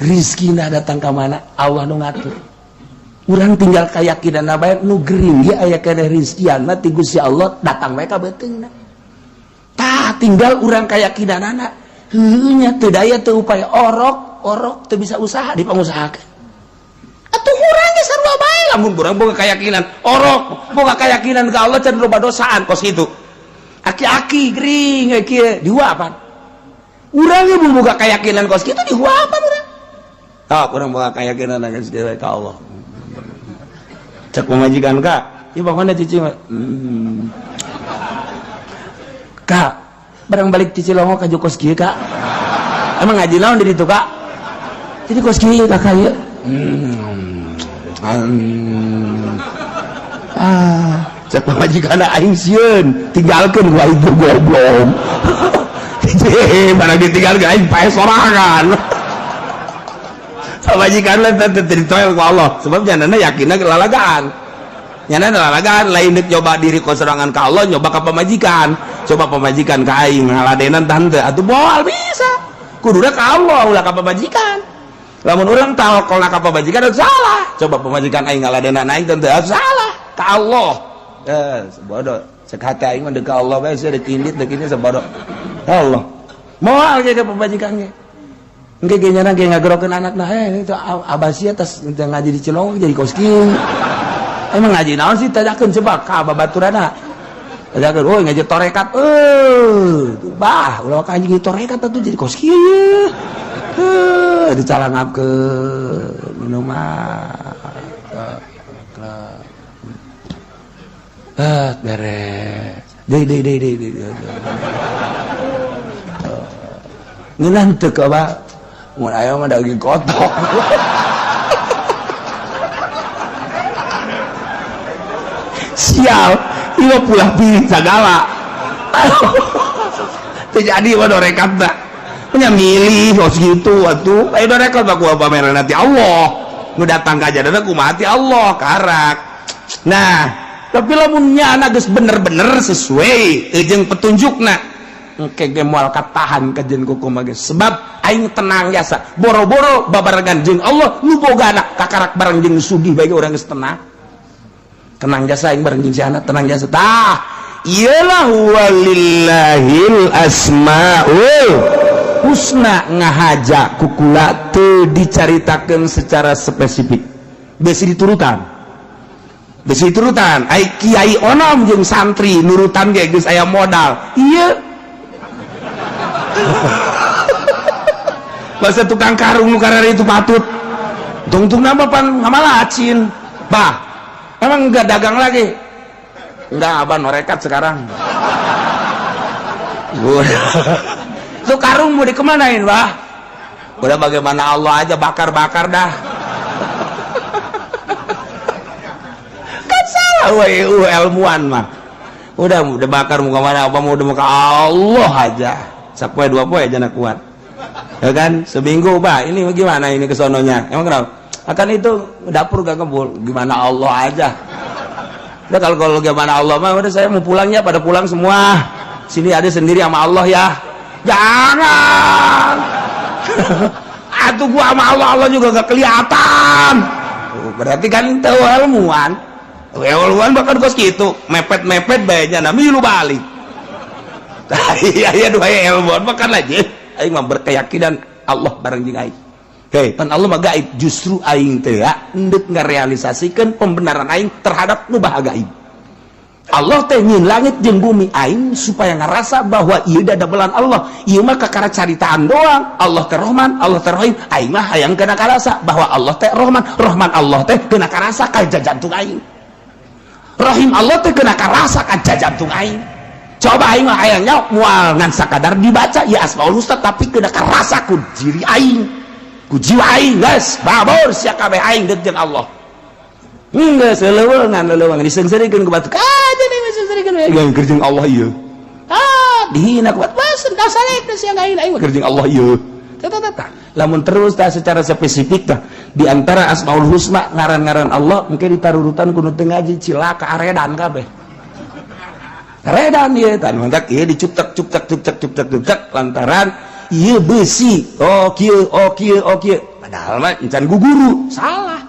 rezekina datang ka mana Allah nu ngatur urang tinggal kayakinan bae nu gering ge aya kana rezkian mah ti Gusti Allah datang bae ka beuteungna tah tinggal urang kayakinanana heuh nya teu daya teu upaya orok teu bisa usaha dipangusahakeun atuh urang ge sarua bae lamun urang boga kayakinan orok boga kayakinan ka Allah can loba dosaan kos kitu aki-aki gering kieu dihuapan urang ge boga kayakinan kos kitu dihuapan urang urang boga kayakinan geus dewe ka Allah cek pemajikan Kak ieu pokona cicing Kak barang balik cicing longo ka kos kieu Kak emang ngaji naon di ditu Kak jadi kos kieu Kakak ieu cek pemajikan aing sieun tinggalkeun ku ibu goblok barang ditinggalkeun aing pae sorangan pamajikan lain tertoel ku Allah sebab janana yakinna lalagaan nyana lalagaan lain deuk nyoba diri ku sorangan ka Allah nyoba ka pamajikan coba pamajikan ka aing ngaladenan tante atuh moal bisa kuduna ka Allah ulah ka pamajikan lamun urang tawakal ka pamajikan salah coba pamajikan aing ngaladenan aing tante salah ka Allah sebodoh cek hati aing mah deuk ka Allah bae deuk indit deuk ini sebodoh Allah moal ge ka pamajikan ge engke ge nyana ge ngagerokeun anakna itu abah sia tas ngaji di Cilong jadi kos kieu emang ngaji naon sih tadakeun coba ka babaturana tadakeun oh ngaji torekat bah ulah ka ngaji torekat atuh jadi kos kieu dicalangapkeun minuman beres deui ngeunaan teu ka ba mun aya mah daging kotok sial ieu pulah pilih sagala teu jadi mah dorekat da punya milih kos gitu atuh aya dorekat mah kumaha pameran ti Allah nu datang ka jadana kumaha ti Allah karak nah tapi lamun nyana geus bener-bener sesuai jeung petunjukna engke ge moal katahan ka jeung kuku mah sebab aing tenang biasa boro-boro babarengan jeung Allah nu bogana kakarak bareng jeung sugih bae urang geus tenang jasa aing bareng jeung si anak tenang jasa tah iyalah walillahil asmaul husna ngahaja kukula teu dicaritakeun secara spesifik besi diturutan ai kiai onom jeung santri nurutan ge geus aya modal ieu bahasa tukang karung nu karari itu patut tungtung nama pan ngamalacin bah emang enggak dagang lagi enggak abah norekat sekarang itu karung mau dikemanain bah udah bagaimana Allah aja bakar-bakar dah kan salah ilmuwan mah udah bakar muka mana apa mau udah muka Allah aja sapoe dua poe aja nak kuat ya kan seminggu bah ini gimana ini kesononya emang kenapa akan itu dapur gak kebul gimana Allah aja udah kalau gimana Allah mah udah saya mau pulangnya pada pulang semua sini ada sendiri sama Allah ya jangan atuh gua sama Allah juga gak kelihatan berarti kan tahu ilmuwan bahkan kos gitu mepet bayarnya nami lu balik iya dua ilmuwan bahkan aja aing mah berkeyakinan Allah bareng jeung aing. Pan Allah mah gaib, justru aing teh endeup ngarealisasikeun pembenaran aing terhadap nu bahagia gaib. Allah teh nyieun langit jeung bumi aing supaya ngarasa bahwa ieu dadabelan Allah. Ieu mah kakara caritaan doang. Allah teh Rahman, Allah teh Rahim. Aing mah hayang kana karasa bahwa Allah teh Rahman, Rahman Allah teh keuna karasa ka jantung aing. rahim Allah teh kena karasakan jantung aing. Coba aing mah ayangnya moal ngan sakadar dibaca ya Asmaul Husna tapi kena karasa ku diri aing, ku jiwa aing geus babor sia kabeh aing deuk jeung Allah. Geus leuweungan disengseurekeun ku batu. Jadi disengseurekeun we keur jeung Allah ieu. Dihina ku batu. Bas teu saleh teh sia aing keur jeung Allah ieu. Tata. Lamun terus tah secara spesifik tah di antara Asmaul Husna ngaran-ngaran Allah engke ditarurutan ku nu teu ngaji cilaka aredan kabeh. Redan ieu tan mantak ieu dicuptek lantaran ieu besi oh kieu padahal mah encan guguru salah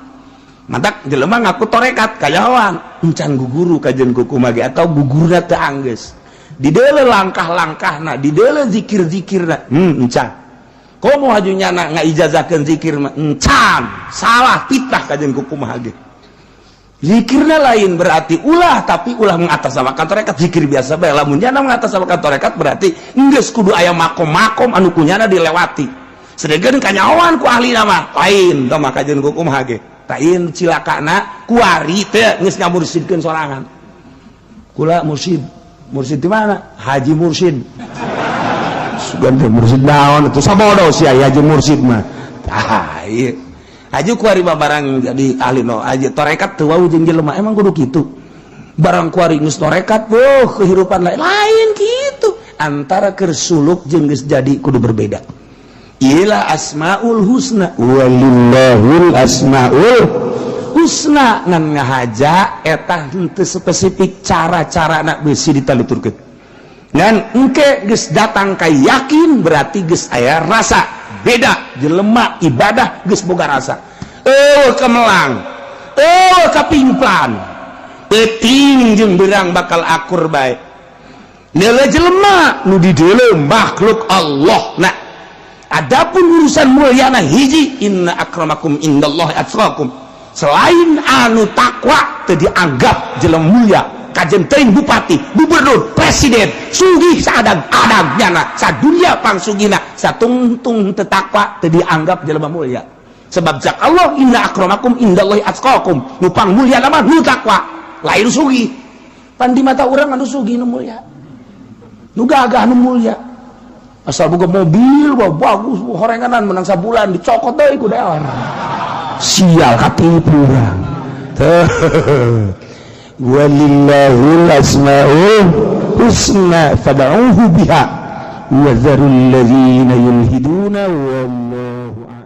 mantak jelema ngaku torekat kayawan encan guguru kajen kuku mage atau gugurna teu anggeus di deuleu langkah-langkahna di deuleu zikir-zikirna encan komo hajunyana ngaijazahkeun zikir mah encan salah fitnah kajen kuku mah ge. Zikirnya lain berarti ulah tapi ulah mengatasnamakan torekat zikir biasa bae lamun nya mengatasnamakan torekat berarti geus kudu aya makom-makom anu kunyana dilewati sedengkeun kanyawan ku ahli nama lain tah mah kajeun hukum hage tain cilakana kuari teh geus ngamursidkeun sorangan kula mursid di mana Haji Mursid sugan teh mursid naon atuh sabodo sia Haji Mursid mah tah ieu Haji kuari barang jadi ahli no aja torekat tuh wau jeung jelema emang kudu kitu barang kuari geus torekat kehidupan lain gitu antara keur suluk jeung geus jadi kudu berbeda ilah Asmaul Husna walillahul asmaul husna ngan ngahaja eta henteu spesifik cara-carana beusi ditaluturkeun ngan engke geus datang ka yakin berarti geus aya rasa beda jelema ibadah geus boga rasa kemelang kapimplan teuting jeung beurang bakal akur bae neule jelema nu di deuleu makhluk Allah nah adapun urusan mulyana hiji inna akramakum indallahi atqakum selain anu takwa teu dianggap jelema mulia kajen teuing bupati, gubernur, presiden, sugih sadag-adagnyana, sadunya pangsugina, satungtung tetakwa teu dianggap jelema mulia. Sebab jak Allah inna akramakum indallahi atqakum, nu pang mulia mah nu takwa, lain sugih. Pan di mata urang anu sugih nu mulia. Nu gagah nu mulia. Asal boga mobil bagus, horenganan menang sabulan dicokot deui ku daerah. Sial katipu urang. Walillahul asmaul husna fad'uhu biha wa dzarul ladzina yulhiduna wallahu a'lam.